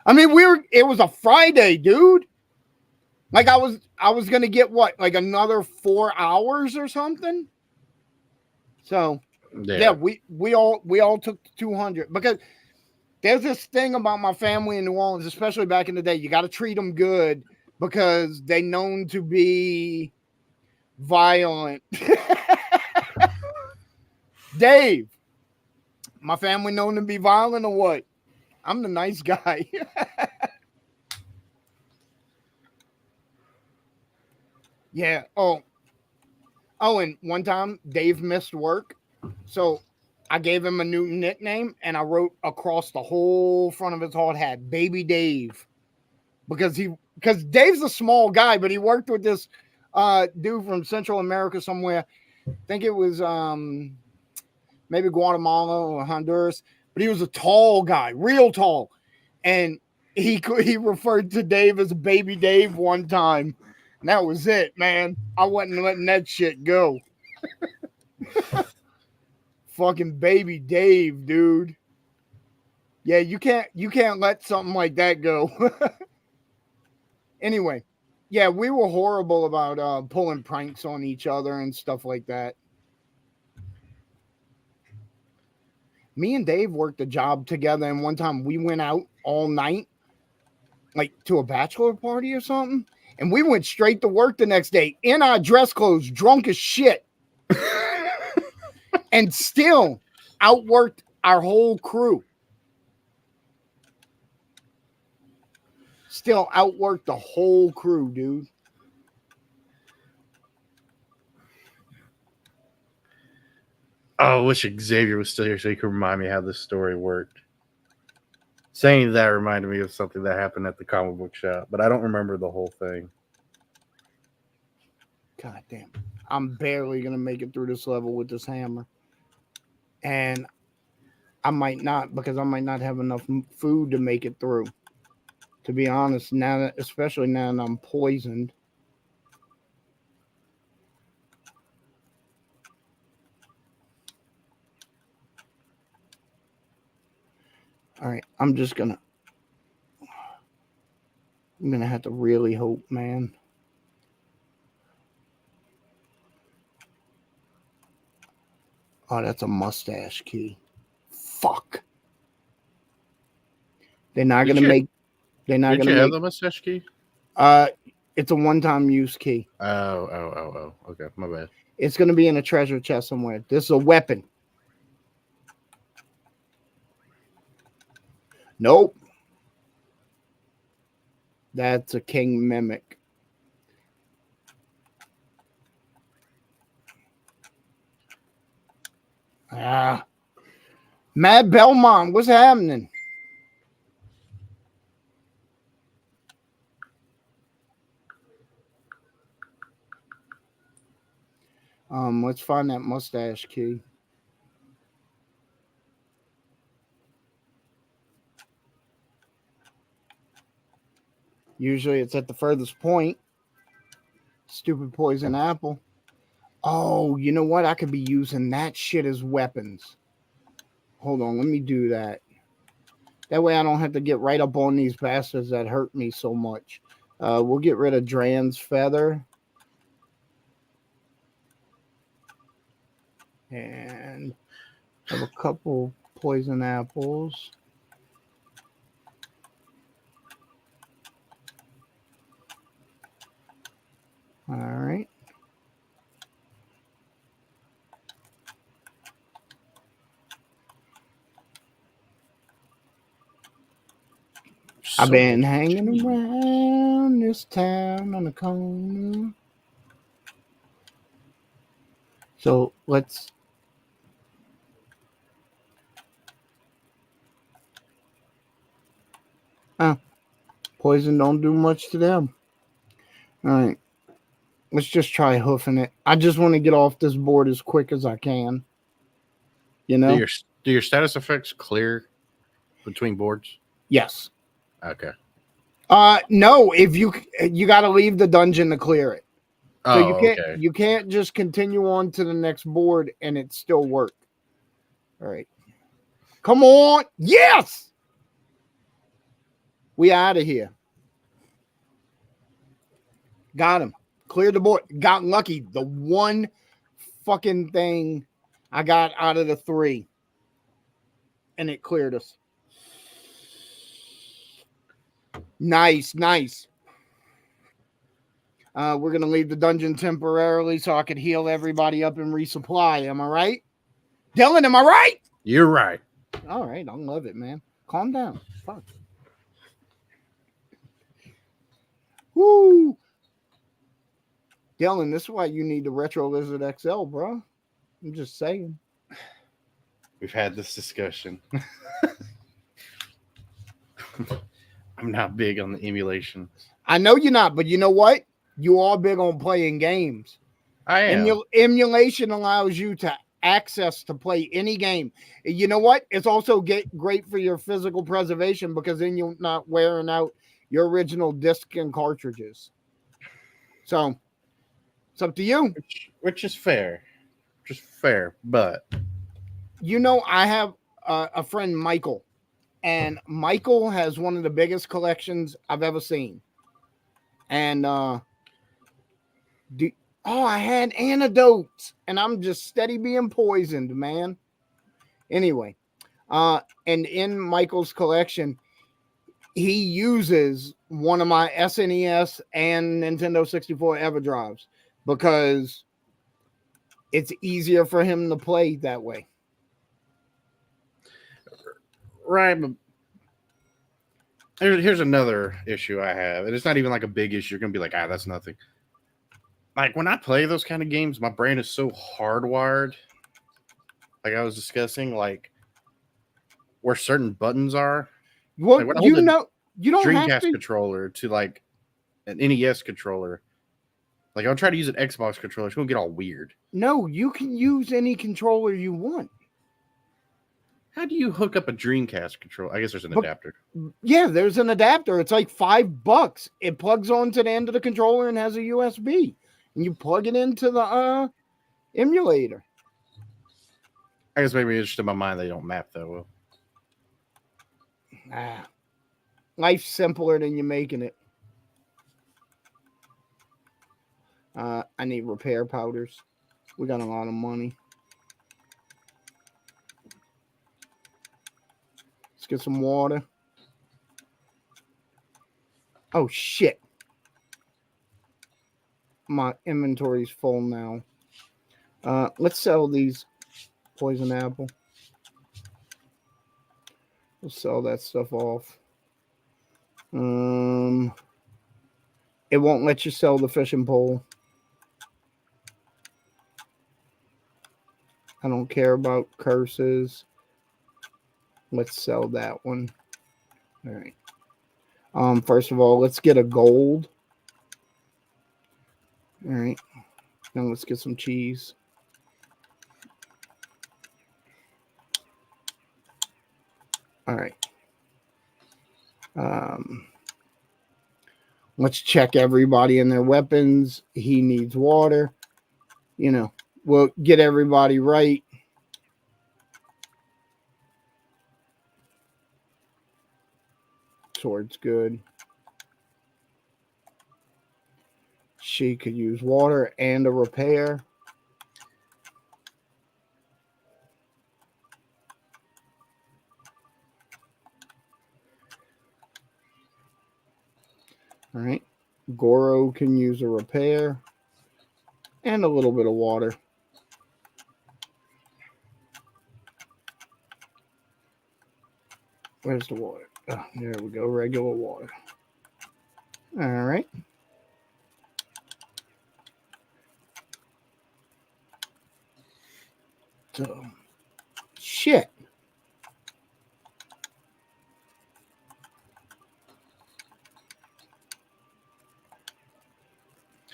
S1: I mean, it was a Friday, dude. Like I was going to get what, like another 4 hours or something. So yeah, we all took 200 because there's this thing about my family in New Orleans, especially back in the day. You got to treat them good because they're known to be violent. Dave, my family known to be violent or what? I'm the nice guy. Yeah. Oh, and one time Dave missed work. So I gave him a new nickname and I wrote across the whole front of his hard hat, Baby Dave. Because Dave's a small guy, but he worked with this dude from Central America somewhere. I think it was maybe Guatemala or Honduras, but he was a tall guy, real tall. And he referred to Dave as Baby Dave one time. And that was it, man. I wasn't letting that shit go. Fucking Baby Dave, dude. Yeah, you can't let something like that go. Anyway, yeah, we were horrible about pulling pranks on each other and stuff like that. Me and Dave worked a job together, and one time we went out all night, like to a bachelor party or something, and we went straight to work the next day in our dress clothes, drunk as shit, and still outworked our whole crew. Still outworked the whole crew, dude.
S2: Oh, I wish Xavier was still here so he could remind me how this story worked. Saying that reminded me of something that happened at the comic book shop, but I don't remember the whole thing.
S1: God damn. I'm barely going to make it through this level with this hammer. And I might not, because I might not have enough food to make it through. To be honest, especially now that I'm poisoned. All right, I'm going to have to really hope, man. Oh, that's a mustache key. Fuck. They're not going to make... They're not going to
S2: have the mustache key?
S1: It's a one-time use key.
S2: Oh. Okay, my bad.
S1: It's going to be in a treasure chest somewhere. This is a weapon. Nope. That's a king mimic. Ah. Mad Belmont, what's happening? Let's find that mustache key. Usually it's at the furthest point. Stupid poison apple. Oh, you know what? I could be using that shit as weapons. Hold on, let me do that. That way I don't have to get right up on these bastards that hurt me so much. We'll get rid of Dran's feather. And have a couple poison apples. All right. I've been hanging around this town on the corner. So let's. Poison don't do much to them. All right. Let's just try hoofing it. I just want to get off this board as quick as I can. You know?
S2: Do your status effects clear between boards?
S1: Yes.
S2: Okay.
S1: No, if you got to leave the dungeon to clear it. So
S2: okay.
S1: You can't just continue on to the next board and it still work. All right. Come on. Yes. We out of here. Got him. Cleared the board. Got lucky. The one fucking thing I got out of the 3. And it cleared us. Nice. We're going to leave the dungeon temporarily so I could heal everybody up and resupply. Am I right? Dylan, am I right?
S2: You're right.
S1: All right. I love it, man. Calm down. Fuck. Woo. Dylan, this is why you need the Retro Lizard XL, bro. I'm just saying.
S2: We've had this discussion. I'm not big on the emulation.
S1: I know you're not, but you know what? You are big on playing games.
S2: I am.
S1: Emulation allows you to access to play any game. You know what? It's also great for your physical preservation because then you're not wearing out your original disc and cartridges. So it's up to you.
S2: Which is fair. Just fair, but
S1: you know, I have a friend, Michael, and Michael has one of the biggest collections I've ever seen. And I had antidotes, and I'm just steady being poisoned, man. Anyway, and in Michael's collection, he uses one of my SNES and Nintendo 64 EverDrives because it's easier for him to play that way.
S2: Right, but here's another issue I have, and it's not even like a big issue. You're gonna be like, that's nothing. Like when I play those kind of games, my brain is so hardwired. Like I was discussing, like where certain buttons are.
S1: Well,
S2: like
S1: you don't
S2: Dreamcast
S1: have to
S2: controller to like an NES controller. Like I'll try to use an Xbox controller. It's gonna get all weird.
S1: No, you can use any controller you want.
S2: How do you hook up a Dreamcast controller? I guess there's an adapter.
S1: Yeah, there's an adapter. It's like $5. It plugs onto the end of the controller and has a USB. And you plug it into the emulator.
S2: I guess maybe it's just in my mind they don't map that well.
S1: Life's simpler than you're making it. I need repair powders. We got a lot of money. Let's get some water. Oh, shit. My inventory's full now. Let's sell these poison apple. We'll sell that stuff off. It won't let you sell the fishing pole. I don't care about curses. Let's sell that one. All right. First of all, let's get a gold. All right. Now let's get some cheese. All right. Let's check everybody and their weapons. He needs water. You know, we'll get everybody right. Sword's good. She could use water and a repair. All right. Goro can use a repair and a little bit of water. Where's the water? Oh, there we go. Regular water. All right. So, shit.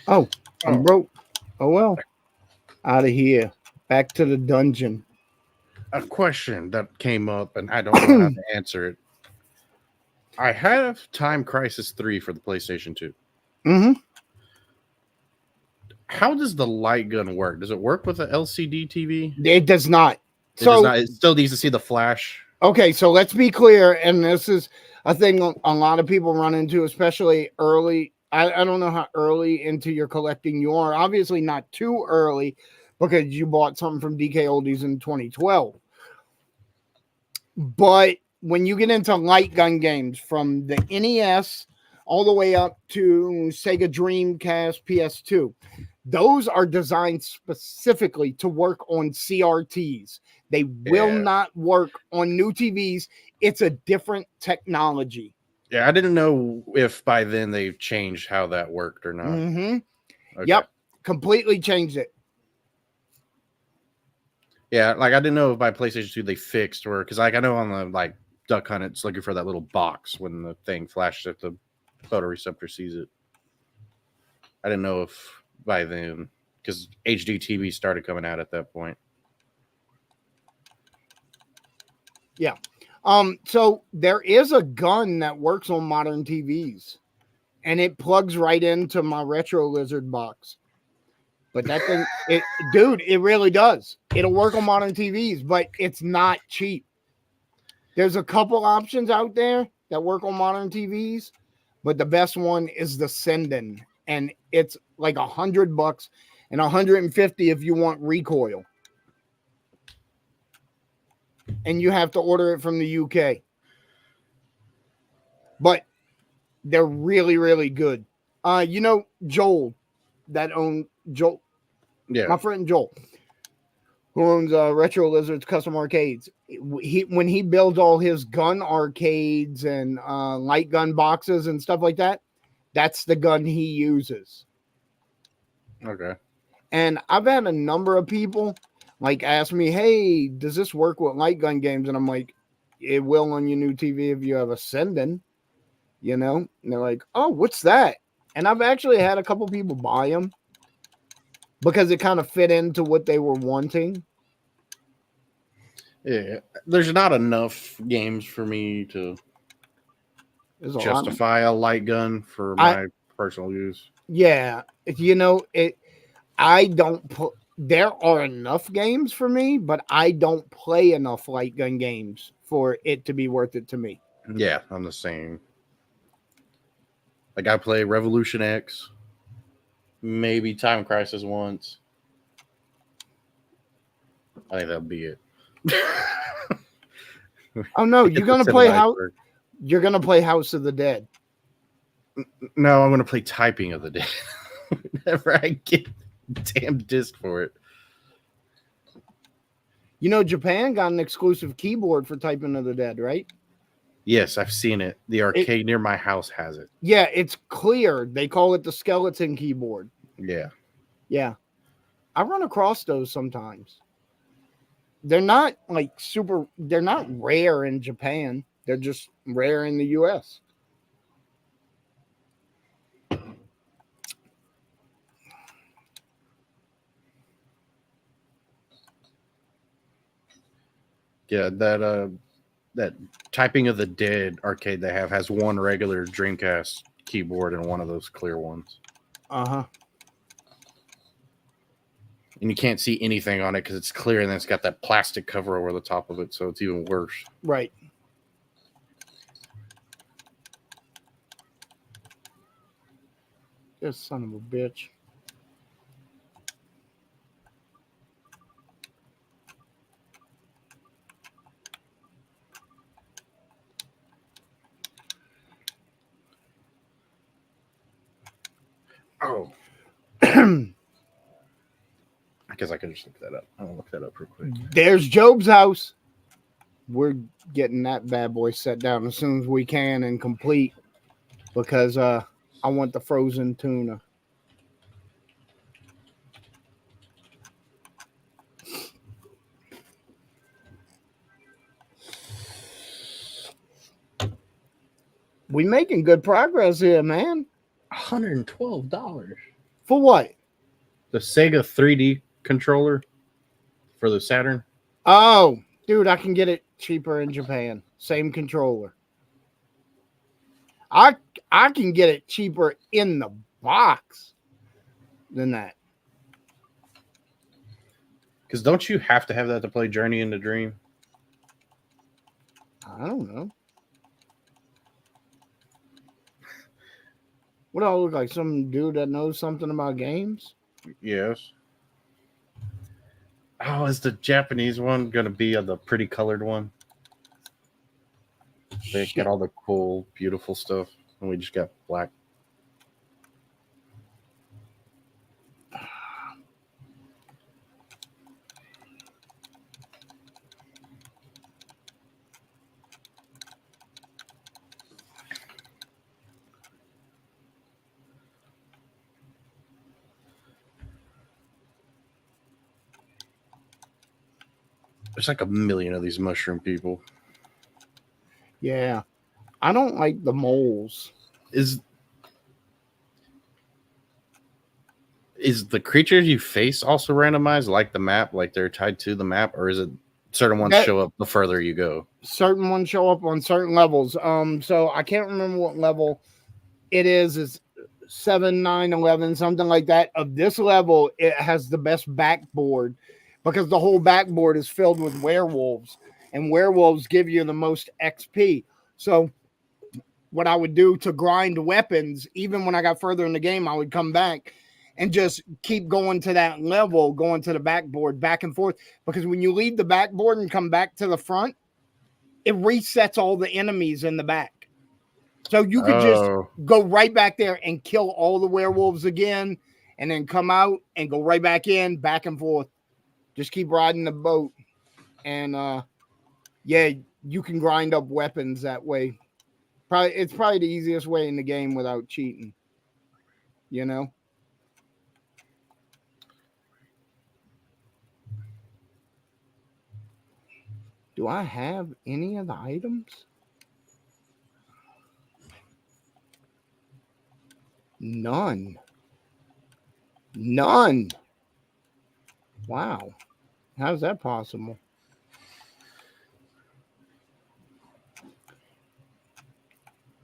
S1: Oh, I'm broke. Oh, well. Out of here. Back to the dungeon.
S2: A question that came up, and I don't know how to answer it. I have Time Crisis 3 for the PlayStation 2.
S1: Mm-hmm.
S2: How does the light gun work? Does it work with an LCD TV?
S1: It does not.
S2: It still needs to see the flash.
S1: Okay, so let's be clear, and this is a thing a lot of people run into, especially early. I don't know how early into your collecting you are. Obviously not too early because you bought something from DK Oldies in 2012. But when you get into light gun games from the NES all the way up to Sega Dreamcast, PS2, those are designed specifically to work on CRTs. They will not work on new TVs. It's a different technology.
S2: Yeah, I didn't know if by then they've changed how that worked or not.
S1: Mm-hmm. Okay. Yep, completely changed it.
S2: Yeah, like I didn't know if by PlayStation 2 they fixed or because like I know on the like Duck Hunt it's looking for that little box when the thing flashes if the photoreceptor sees it. I didn't know if by then because HD TV started coming out at that point.
S1: Yeah. So there is a gun that works on modern TVs, and it plugs right into my Retro Lizard box. But that thing, it really does. It'll work on modern TVs, but it's not cheap. There's a couple options out there that work on modern TVs, but the best one is the Senden, and it's like $100 and $150 if you want recoil. And you have to order it from the UK. But they're really, really good. You know, Joel, Joel.
S2: Yeah.
S1: My friend Joel, who owns Retro Lizards Custom Arcades. When he builds all his gun arcades and light gun boxes and stuff like that, that's the gun he uses.
S2: Okay.
S1: And I've had a number of people like ask me, hey, does this work with light gun games? And I'm like, it will on your new TV if you have a Senden, you know? And they're like, oh, what's that? And I've actually had a couple people buy them because it kind of fit into what they were wanting.
S2: Yeah, there's not enough games for me to justify a light gun for my personal use.
S1: Yeah, you know, there are enough games for me, but I don't play enough light gun games for it to be worth it to me.
S2: Yeah, I'm the same. Like I play Revolution X, maybe Time Crisis once. I think that'll be it.
S1: Oh no, you're gonna play House of the Dead.
S2: No, I'm gonna play Typing of the Dead. Whenever I get the damn disc for it.
S1: You know, Japan got an exclusive keyboard for Typing of the Dead, right?
S2: Yes, I've seen it. The arcade near my house has it.
S1: Yeah, it's clear. They call it the skeleton keyboard.
S2: Yeah.
S1: Yeah. I run across those sometimes. They're not like they're not rare in Japan. They're just rare in the US.
S2: Yeah, that Typing of the Dead arcade they have has one regular Dreamcast keyboard and one of those clear ones.
S1: Uh-huh.
S2: And you can't see anything on it because it's clear, and then it's got that plastic cover over the top of it, so it's even worse.
S1: Right. This son of a bitch.
S2: Oh. I guess I could just look that up. I'll look that up real quick.
S1: There's Job's house. We're getting that bad boy set down as soon as we can and complete because I want the frozen tuna. We making good progress here, man.
S2: $112
S1: For what?
S2: the Sega 3D controller for the Saturn.
S1: Oh, dude, I can get it cheaper in Japan. Same controller. I can get it cheaper in the box than that.
S2: Because don't you have to have that to play Journey into Dream?
S1: I don't know. What do I look like? Some dude that knows something about games?
S2: Yes. Oh, is the Japanese one going to be the pretty colored one? They got all the cool, beautiful stuff, and we just got black. There's like a million of these mushroom people.
S1: Yeah. I don't like the moles.
S2: Is the creatures you face also randomized like the map, like they're tied to the map, or is it certain ones show up the further you go?
S1: Certain ones show up on certain levels. So I can't remember what level it is. It's 7, 9, 11, something like that. Of this level, it has the best backboard because the whole backboard is filled with werewolves, and werewolves give you the most XP. So what I would do to grind weapons, even when I got further in the game, I would come back and just keep going to that level, going to the backboard, back and forth. Because when you leave the backboard and come back to the front, it resets all the enemies in the back. So you could just go right back there and kill all the werewolves again, and then come out and go right back in, back and forth. Just keep riding the boat. And yeah, you can grind up weapons that way. It's probably the easiest way in the game without cheating. You know? Do I have any of the items? None. Wow. How's that possible?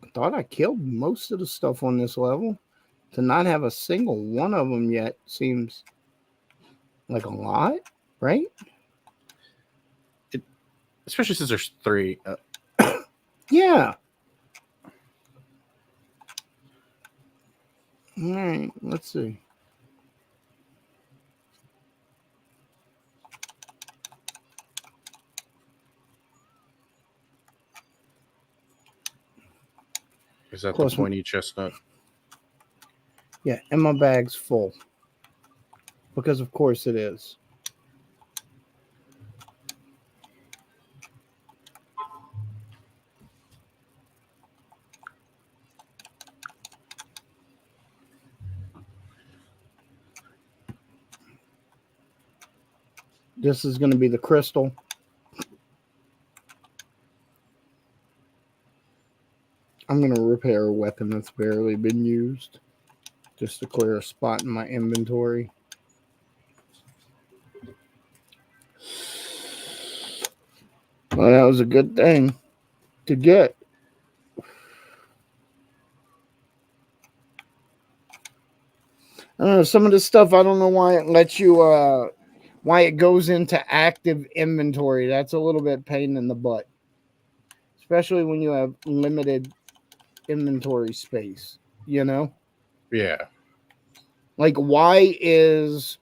S1: I thought I killed most of the stuff on this level. To not have a single one of them yet seems like a lot, right?
S2: Especially since there's 3.
S1: Yeah. All right, let's see.
S2: Is that the pointy chestnut?
S1: Yeah, and my bag's full. Because of course it is. This is going to be the crystal. I'm going to repair a weapon that's barely been used just to clear a spot in my inventory. Well, that was a good thing to get. Some of the stuff, I don't know why it lets you, why it goes into active inventory. That's a little bit pain in the butt, especially when you have limited inventory space, you know?
S2: Yeah.
S1: Like, why is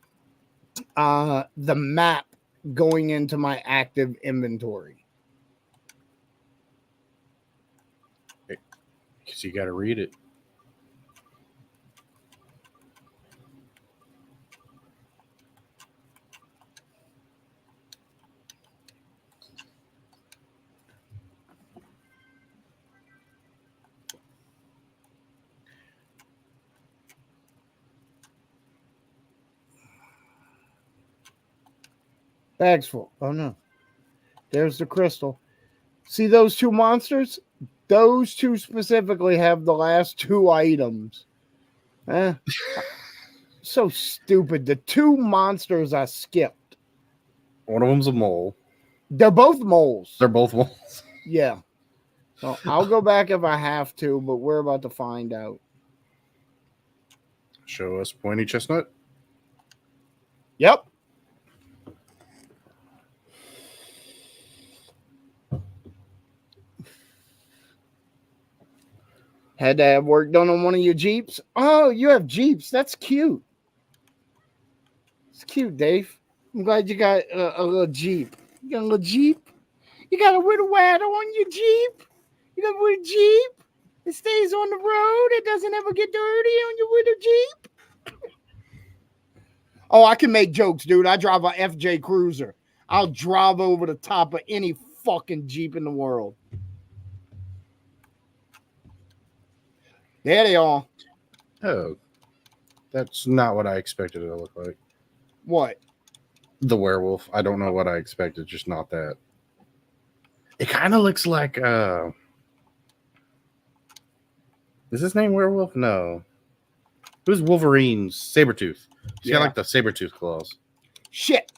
S1: the map going into my active inventory?
S2: Because you got to read it.
S1: Bag's full. Oh no. There's the crystal. See those two monsters? Those two specifically have the last two items. So stupid. The two monsters I skipped.
S2: One of them's a mole.
S1: They're both moles.
S2: They're both moles.
S1: Yeah. Well, I'll go back if I have to, but we're about to find out.
S2: Show us pointy chestnut.
S1: Yep. Had to have work done on one of your Jeeps. Oh, you have Jeeps. That's cute. It's cute, Dave. I'm glad you got a little Jeep. You got a little Jeep? You got a little waddle on your Jeep? You got a little Jeep? It stays on the road. It doesn't ever get dirty on your little Jeep? Oh, I can make jokes, dude. I drive a FJ Cruiser. I'll drive over the top of any fucking Jeep in the world. There they are.
S2: Oh, that's not what I expected it to look like.
S1: What?
S2: The werewolf. I don't know what I expected, just not that. It kind of looks like is his name Werewolf? No. Who's Wolverine's Sabretooth? He's got like the Sabretooth claws.
S1: Shit.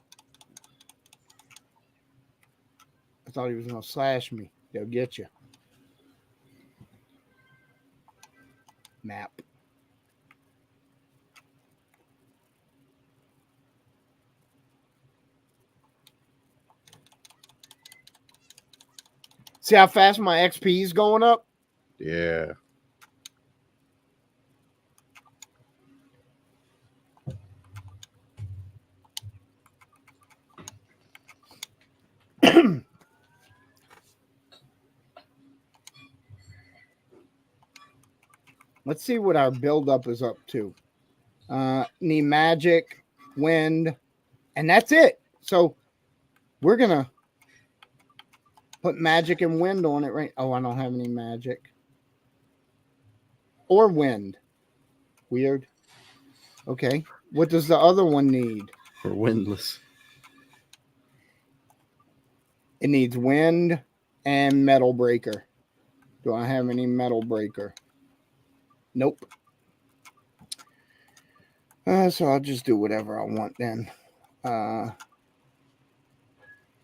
S1: I thought he was gonna slash me. They'll get you. Map. See how fast my XP is going up?
S2: Yeah.
S1: Let's see what our buildup is up to. Need magic, wind, and that's it. So we're gonna put magic and wind on it, right? Oh, I don't have any magic or wind. Weird. Okay. What does the other one need?
S2: We're windless.
S1: It needs wind and metal breaker. Do I have any metal breaker? Nope. So I'll just do whatever I want then.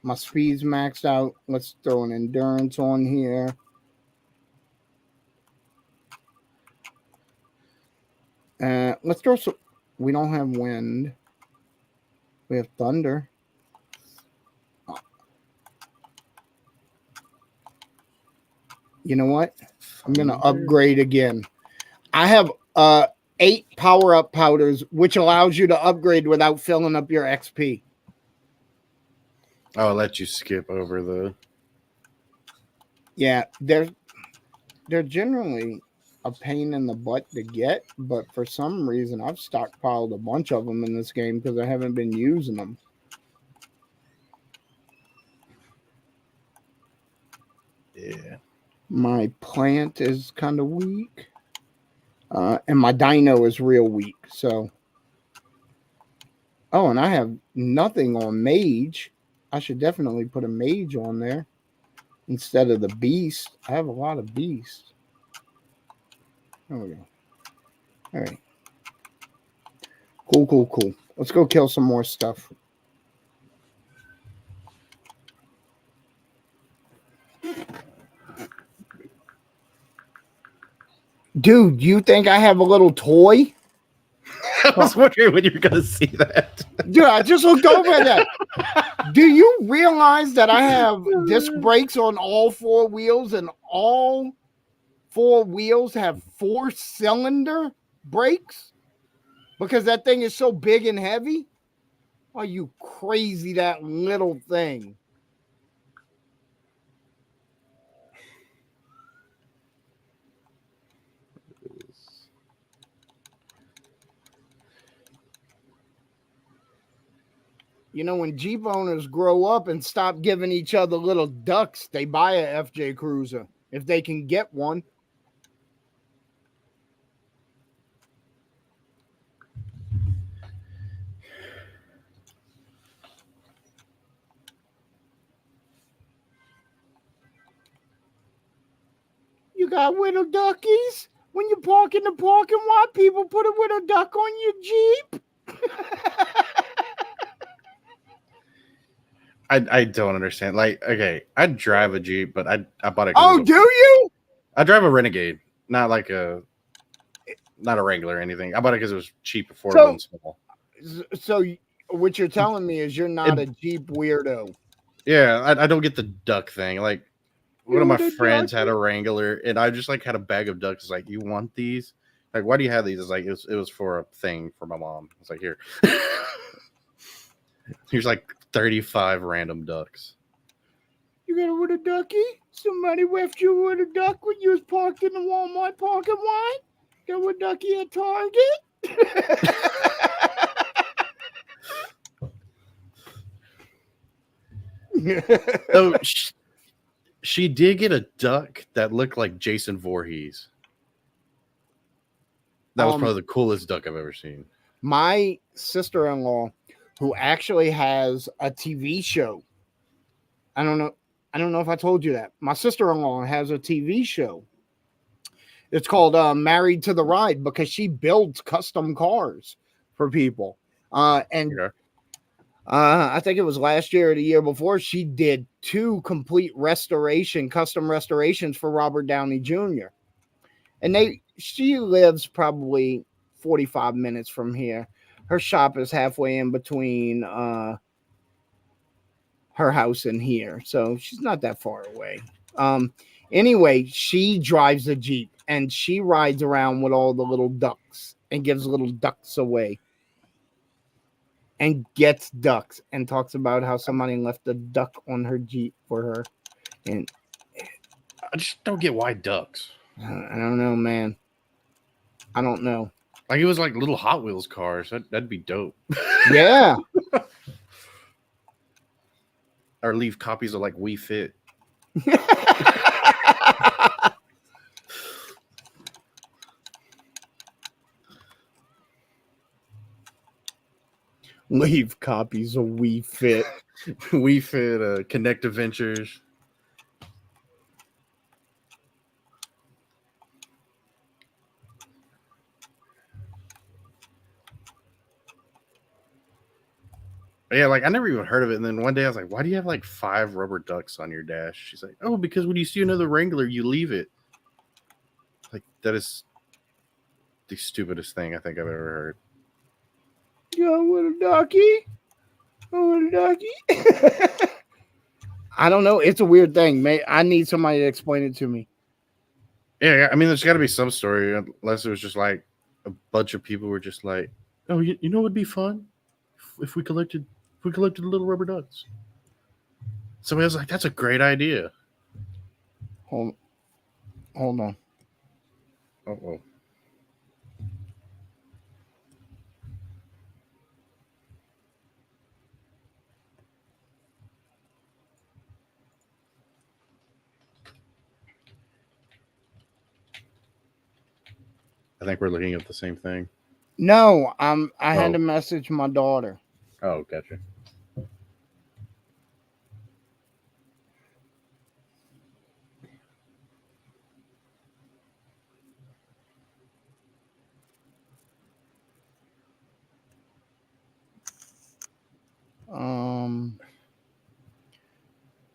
S1: My speed's maxed out. Let's throw an endurance on here. Let's throw some. We don't have wind. We have thunder. You know what? I'm gonna upgrade again. I have 8 power-up powders, which allows you to upgrade without filling up your XP.
S2: I'll let you skip over the.
S1: Yeah, they're generally a pain in the butt to get, but for some reason I've stockpiled a bunch of them in this game because I haven't been using them.
S2: Yeah.
S1: My plant is kind of weak. And my dino is real weak, so Oh, and I have nothing on mage. I should definitely put a mage on there instead of the beast. I have a lot of beasts. There we go. All right. Cool, cool, cool. Let's go kill some more stuff. Dude, you think I have a little toy?
S2: I was wondering when you were going to see that.
S1: Dude, I just looked over at that. Do you realize that I have disc brakes on all four wheels and all four wheels have 4-cylinder brakes? Because that thing is so big and heavy? Are you crazy, that little thing? You know, when Jeep owners grow up and stop giving each other little ducks, they buy a FJ Cruiser if they can get one. You got little duckies? When you park in the parking lot, people put a little duck on your Jeep?
S2: I don't understand. Like, okay, I drive a Jeep, but I bought it.
S1: Oh, do you?
S2: I drive a Renegade, not a Wrangler or anything. I bought it because it was cheap, affordable, and small.
S1: So what you're telling me is you're not a Jeep weirdo.
S2: Yeah, I don't get the duck thing. Like, one of my friends had a Wrangler, and I just like had a bag of ducks. It's like, you want these? Like, why do you have these? It's like it was for a thing for my mom. It's like, here. Here's like 35 random ducks.
S1: You got a little ducky? Somebody left you with a duck when you was parked in the Walmart parking lot? Got a ducky at Target?
S2: So she did get a duck that looked like Jason Voorhees. That was probably the coolest duck I've ever seen.
S1: My sister-in-law, who actually has a TV show. I don't know if I told you that. My sister-in-law has a TV show. It's called Married to the Ride because she builds custom cars for people. I think it was last year or the year before, she did 2 complete custom restorations for Robert Downey Jr. And she lives probably 45 minutes from here. Her shop is halfway in between her house and here, so she's not that far away. Anyway, she drives a Jeep and she rides around with all the little ducks and gives little ducks away and gets ducks and talks about how somebody left a duck on her Jeep for her. And
S2: I just don't get why ducks.
S1: I don't know, man. I don't know.
S2: Like, it was like little Hot Wheels cars. That'd be dope.
S1: Yeah.
S2: Or leave copies of like We Fit.
S1: Leave copies of We Fit.
S2: We Fit, Connect Adventures. Yeah, like I never even heard of it. And then one day I was like, why do you have like 5 rubber ducks on your dash? She's like, oh, because when you see another Wrangler, you leave it. Like, that is the stupidest thing I think I've ever heard.
S1: Yo, little ducky. Oh, little ducky. I don't know. It's a weird thing. I need somebody to explain it to me.
S2: Yeah, I mean, there's got to be some story, unless it was just like a bunch of people were just like, oh, you know what would be fun? If we collected little rubber ducks. Somebody was like, that's a great idea.
S1: Hold on.
S2: Uh-oh. I think we're looking at the same thing.
S1: No, I had to message my daughter.
S2: Oh, gotcha.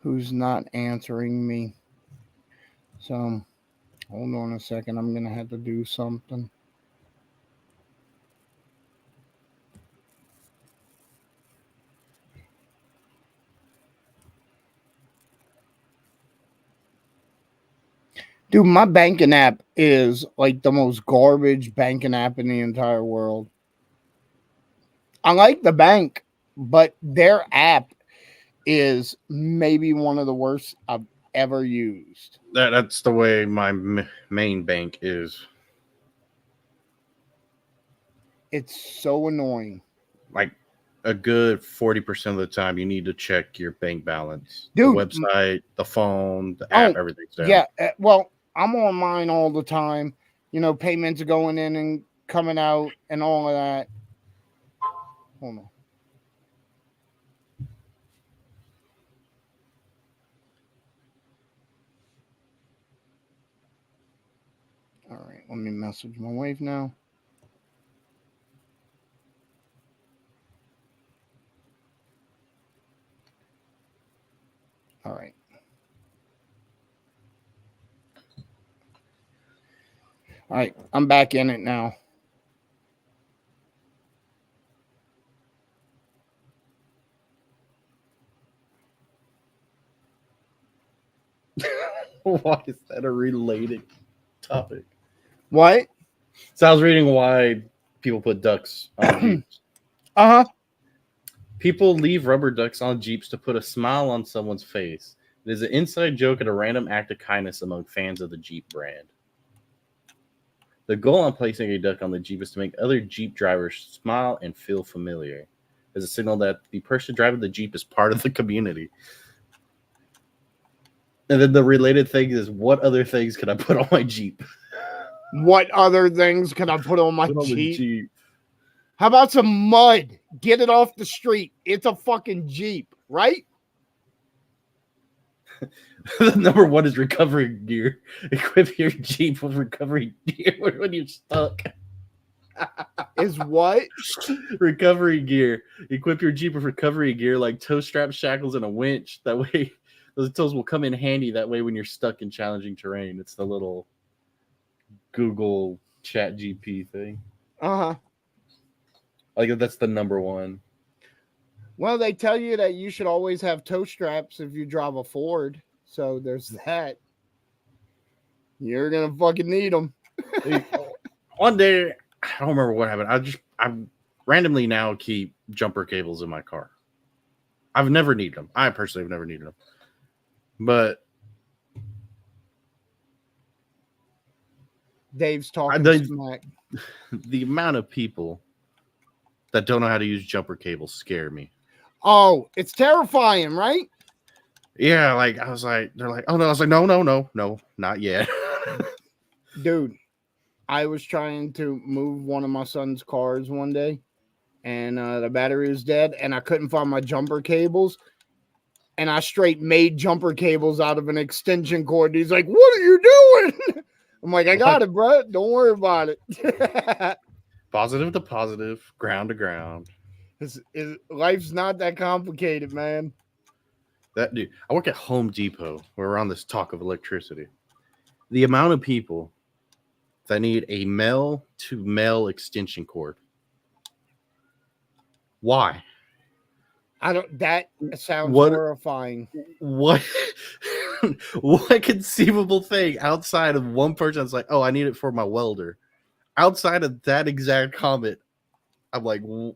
S1: Who's not answering me? So hold on a second. I'm gonna have to do something. Dude, my banking app is like the most garbage banking app in the entire world. I like the bank, but their app is maybe one of the worst I've ever used.
S2: That's the way my main bank is.
S1: It's so annoying.
S2: Like a good 40% of the time, you need to check your bank balance.
S1: Dude,
S2: the website, the phone, the
S1: oh,
S2: app, everything's down.
S1: yeah. Well, I'm on mine all the time. You know, payments going in and coming out and all of that. Hold on. All right, let me message my wife now. All right. All right, I'm back in it now.
S2: Why is that a related topic?
S1: What?
S2: So I was reading why people put ducks on Jeeps.
S1: Uh-huh.
S2: People leave rubber ducks on Jeeps to put a smile on someone's face. It is an inside joke and a random act of kindness among fans of the Jeep brand. The goal on placing a duck on the Jeep is to make other Jeep drivers smile and feel familiar, as a signal that the person driving the Jeep is part of the community. And then the related thing is, what other things can I put on my Jeep?
S1: What other things can I put on my
S2: Put on the
S1: Jeep?
S2: Jeep.
S1: How about some mud? Get it off the street. It's a fucking Jeep, right?
S2: Number one is recovery gear. Equip your Jeep with recovery gear when you're stuck.
S1: Is what?
S2: Recovery gear. Equip your Jeep with recovery gear like toe straps, shackles, and a winch. That way, those tools will come in handy. That way, when you're stuck in challenging terrain, it's the little Google Chat GP thing.
S1: Uh-huh.
S2: Like that's the number one.
S1: Well, they tell you that you should always have toe straps if you drive a Ford. So there's that. You're gonna fucking need them.
S2: One day, I don't remember what happened. I randomly now keep jumper cables in my car. I've never needed them. I personally have never needed them. But
S1: Dave's talking smack.
S2: The amount of people that don't know how to use jumper cables scare me.
S1: Oh, it's terrifying, right?
S2: Yeah, like I was like, they're like, oh no, I was like, no, not yet.
S1: Dude, I was trying to move one of my son's cars one day, and the battery was dead, and I couldn't find my jumper cables, and I straight made jumper cables out of an extension cord. He's like, "What are you doing?" I'm like, "I got it, bro. Don't worry about it."
S2: Positive to positive, ground to ground.
S1: Life's not that complicated, man.
S2: That dude, I work at Home Depot where we're on this talk of electricity. The amount of people that need a male to male extension cord. Why?
S1: I don't. That sounds
S2: What?
S1: horrifying.
S2: What? What conceivable thing outside of one person that's like, oh, I need it for my welder. Outside of that exact comment, I'm like, and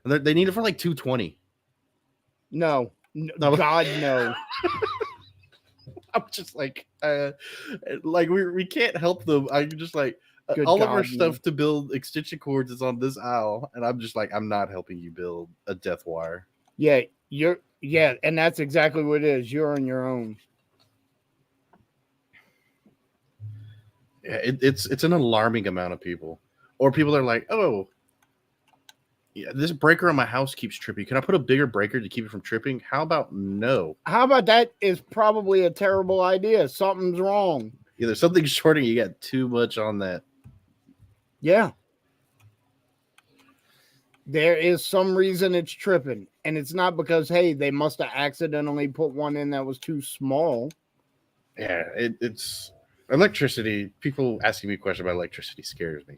S2: they need it for like $220.
S1: No,
S2: No.
S1: God, no.
S2: I'm just like we can't help them. I'm just like
S1: Good
S2: all of
S1: God,
S2: our
S1: no.
S2: stuff to build extension cords is on this aisle, and I'm just like, I'm not helping you build a death wire.
S1: Yeah, and that's exactly what it is. You're on your own.
S2: Yeah, it's an alarming amount of people, or people are like, oh, Yeah, this breaker on my house keeps tripping. Can I put a bigger breaker to keep it from tripping? How about no?
S1: How about that is probably a terrible idea. Something's wrong.
S2: Either something's shorting, you got too much on that.
S1: Yeah. There is some reason it's tripping. And it's not because, hey, they must have accidentally put one in that was too small.
S2: Yeah, it's electricity. People asking me questions about electricity scares me.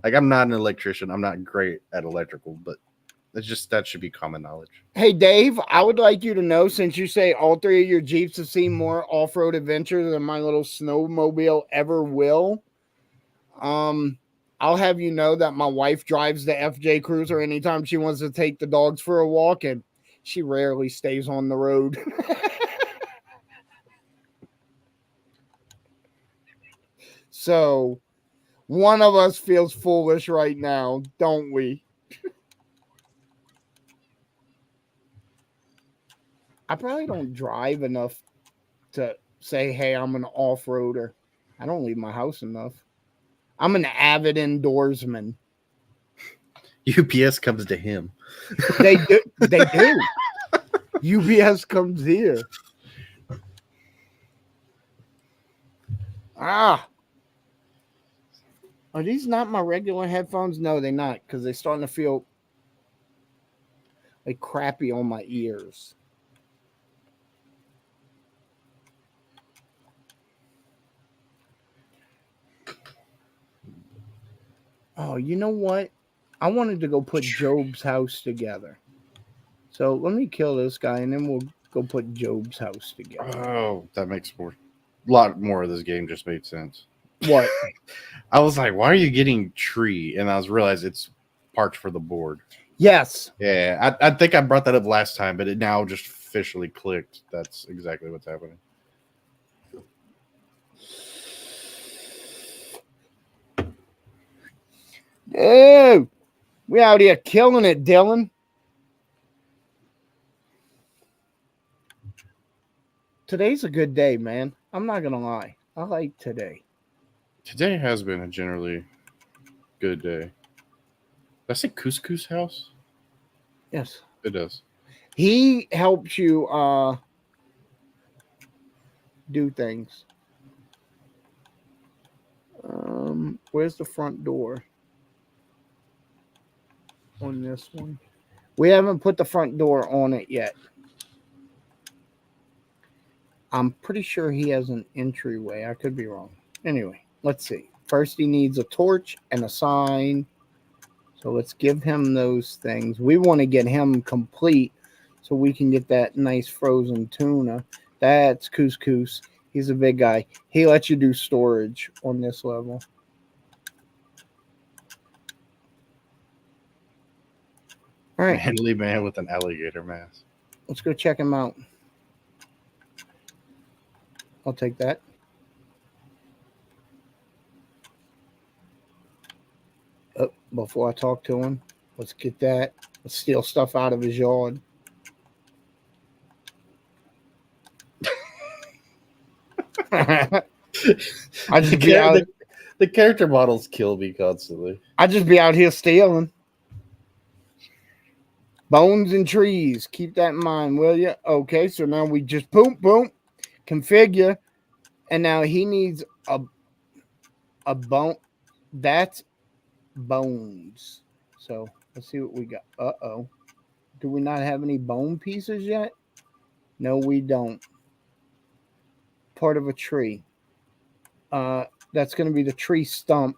S2: Like, I'm not an electrician. I'm not great at electrical, but it's just that should be common knowledge.
S1: Hey, Dave, I would like you to know, since you say all three of your Jeeps have seen more off-road adventures than my little snowmobile ever will, I'll have you know that my wife drives the FJ Cruiser anytime she wants to take the dogs for a walk, and she rarely stays on the road. So one of us feels foolish right now, don't we? I probably don't drive enough to say, hey, I'm an off-roader. I don't leave my house enough. I'm an avid indoorsman.
S2: UPS comes to him.
S1: They do. They do. UPS comes here. Ah. Are these not my regular headphones? No, they're not, because they're starting to feel like crappy on my ears. Oh, you know what? I wanted to go put Job's house together. So let me kill this guy, and then we'll go put Job's house together.
S2: Oh, that makes more. A lot more of this game just made sense.
S1: What?
S2: I was like, why are you getting tree? And I was realized it's parts for the board.
S1: Yes.
S2: Yeah, I think I brought that up last time, but it now just officially clicked. That's exactly what's happening.
S1: Dude, we out here killing it, Dylan. Today's a good day, man. I'm not gonna lie. I like today.
S2: Today has been a generally good day. Did I say Couscous House?
S1: Yes.
S2: It does.
S1: He helps you do things. Where's the front door on this one? We haven't put the front door on it yet. I'm pretty sure he has an entryway. I could be wrong. Anyway, let's see. First, he needs a torch and a sign. So let's give him those things. We want to get him complete so we can get that nice frozen tuna. That's Couscous. He's a big guy. He lets you do storage on this level. All right.
S2: Manly man with an alligator mask.
S1: Let's go check him out. I'll take that. Oh, before I talk to him, let's get that. Let's steal stuff out of his yard. I just be out.
S2: The character models kill me constantly.
S1: I just be out here stealing. Bones and trees. Keep that in mind, will you? Okay, so now we just boom, boom, configure, and now he needs a bone. That's bones. So let's see what we got. Uh-oh. Do we not have any bone pieces yet? No, we don't. Part of a tree. That's going to be the tree stump.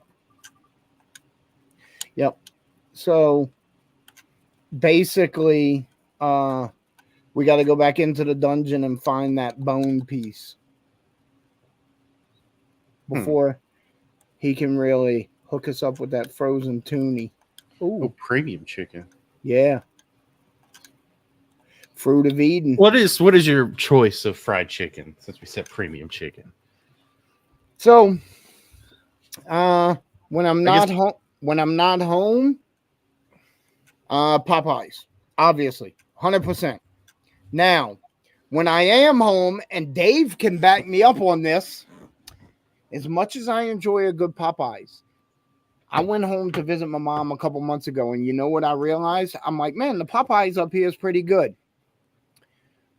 S1: Yep. So basically, we got to go back into the dungeon and find that bone piece before he can really hook us up with that frozen toonie. Ooh.
S2: Oh, premium chicken.
S1: Yeah. Fruit of Eden.
S2: What is your choice of fried chicken since we said premium chicken?
S1: So, when I'm not home, Popeyes, obviously, 100%. Now, when I am home, and Dave can back me up on this, as much as I enjoy a good Popeyes, I went home to visit my mom a couple months ago, and you know what I realized? I'm like, man, the Popeyes up here is pretty good.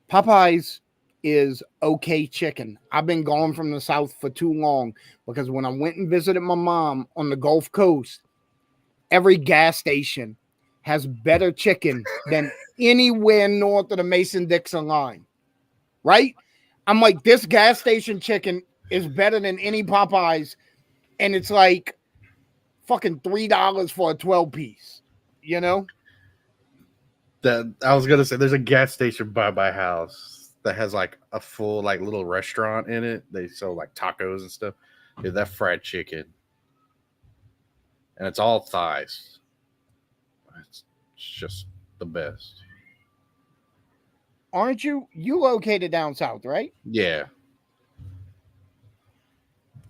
S1: Popeyes is okay chicken. I've been gone from the South for too long because when I went and visited my mom on the Gulf Coast, every gas station has better chicken than anywhere north of the Mason-Dixon line, right? I'm like, this gas station chicken is better than any Popeyes, and it's like fucking $3 for a 12-piece, you know?
S2: That I was gonna say, there's a gas station by my house that has like a full like little restaurant in it. They sell like tacos and stuff. Dude, that fried chicken, and it's all thighs. It's just the best.
S1: Aren't you located down south, right?
S2: Yeah,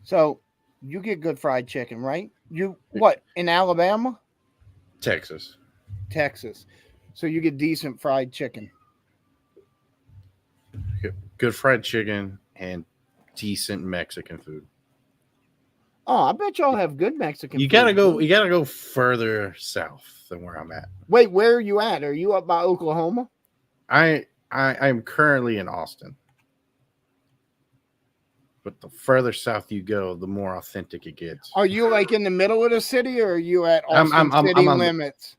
S1: So you get good fried chicken, right? You what, in Alabama?
S2: Texas.
S1: Texas. So you get decent fried chicken.
S2: Good fried chicken and decent Mexican food.
S1: Oh, I bet y'all have good Mexican
S2: You
S1: food.
S2: gotta go further south than where I'm at.
S1: Wait, where are you at? Are you up by Oklahoma?
S2: I'm currently in Austin. But the further south you go, the more authentic it gets.
S1: Are you like in the middle of the city, or are you at Austin
S2: I'm
S1: city
S2: on
S1: limits?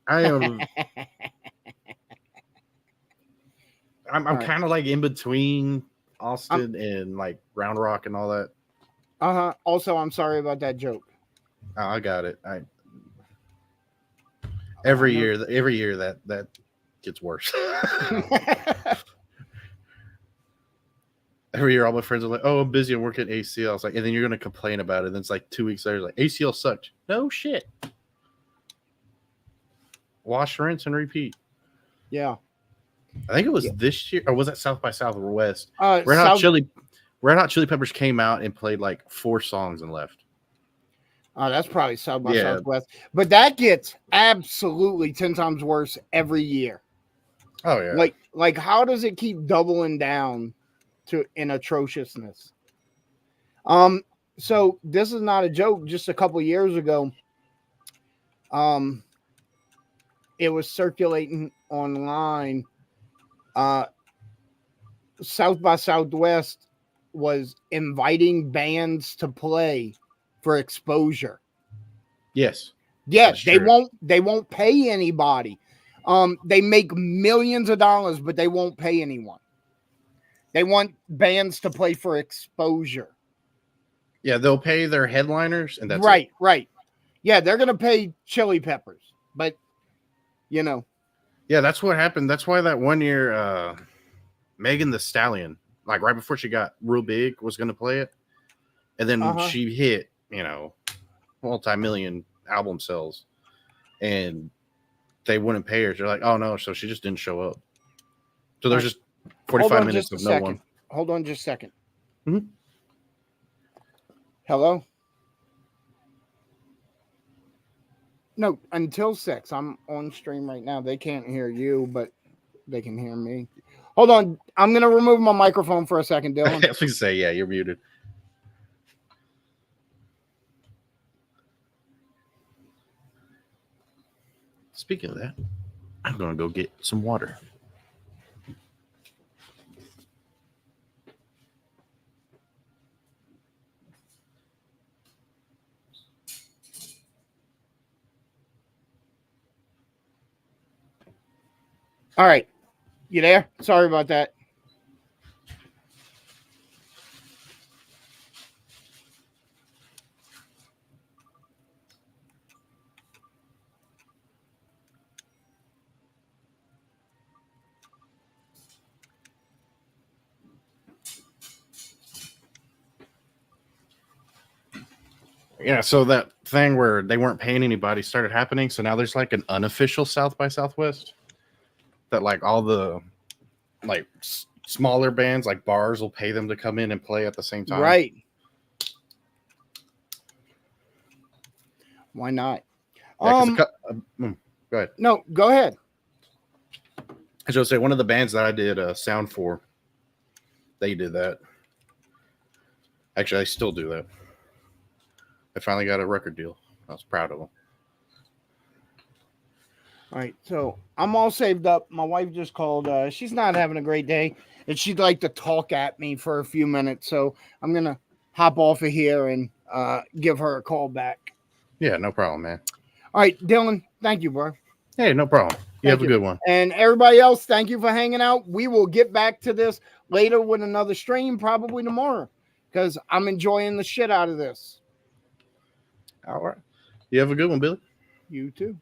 S2: I am I'm
S1: All right.
S2: kind of like in between Austin and like Round Rock and all that.
S1: Uh-huh. Also, I'm sorry about that joke.
S2: Oh, I got it. Every year that gets worse. Every year all my friends are like, "Oh, I'm busy, I'm working at ACL." It's like, and then you're gonna complain about it. And then it's like 2 weeks later, like ACL sucked. No shit. Wash, rinse, and repeat.
S1: Yeah.
S2: I think it was this year, or was that South by Southwest?
S1: Red
S2: Hot Chili Peppers came out and played like 4 songs and left.
S1: Oh, that's probably South by Southwest. But that gets absolutely 10 times worse every year.
S2: Oh yeah.
S1: Like how does it keep doubling down to in atrociousness? So this is not a joke. Just a couple years ago, it was circulating online. South by Southwest was inviting bands to play for exposure.
S2: Yes.
S1: Yes, they won't pay anybody. They make millions of dollars, but they won't pay anyone. They want bands to play for exposure.
S2: Yeah, they'll pay their headliners, and that's
S1: right,
S2: it.
S1: Right. Yeah, they're gonna pay Chili Peppers, but you know.
S2: Yeah, that's what happened. That's why that one year, Megan Thee Stallion, like right before she got real big, was gonna play it, and then she hit, multi-million album sales, and they wouldn't pay her. They're like, "Oh no," so she just didn't show up. So there's just 45 minutes of no one.
S1: Hold on just a second.
S2: Mm-hmm.
S1: Hello? No, until 6. I'm on stream right now. They can't hear you, but they can hear me. Hold on. I'm going to remove my microphone for a second, Dylan.
S2: I was going to say, yeah, you're muted. Speaking of that, I'm going to go get some water.
S1: All right. You there? Sorry about that.
S2: Yeah, so that thing where they weren't paying anybody started happening. So now there's like an unofficial South by Southwest that like all the like smaller bands like bars will pay them to come in and play at the same time.
S1: Right. Why not?
S2: Yeah, go ahead.
S1: No, go ahead.
S2: I should say one of the bands that I did sound for, they did that. Actually, I still do that. I finally got a record deal. I was proud of him.
S1: All right, so I'm all saved up. My wife just called. She's not having a great day, and she'd like to talk at me for a few minutes. So I'm gonna hop off of here and give her a call back.
S2: Yeah, no problem, man.
S1: All right, Dylan, thank you, bro.
S2: Hey, no problem. You have a good one.
S1: And everybody else, thank you for hanging out. We will get back to this later with another stream, probably tomorrow, because I'm enjoying the shit out of this.
S2: All right. You have a good one, Billy.
S1: You too.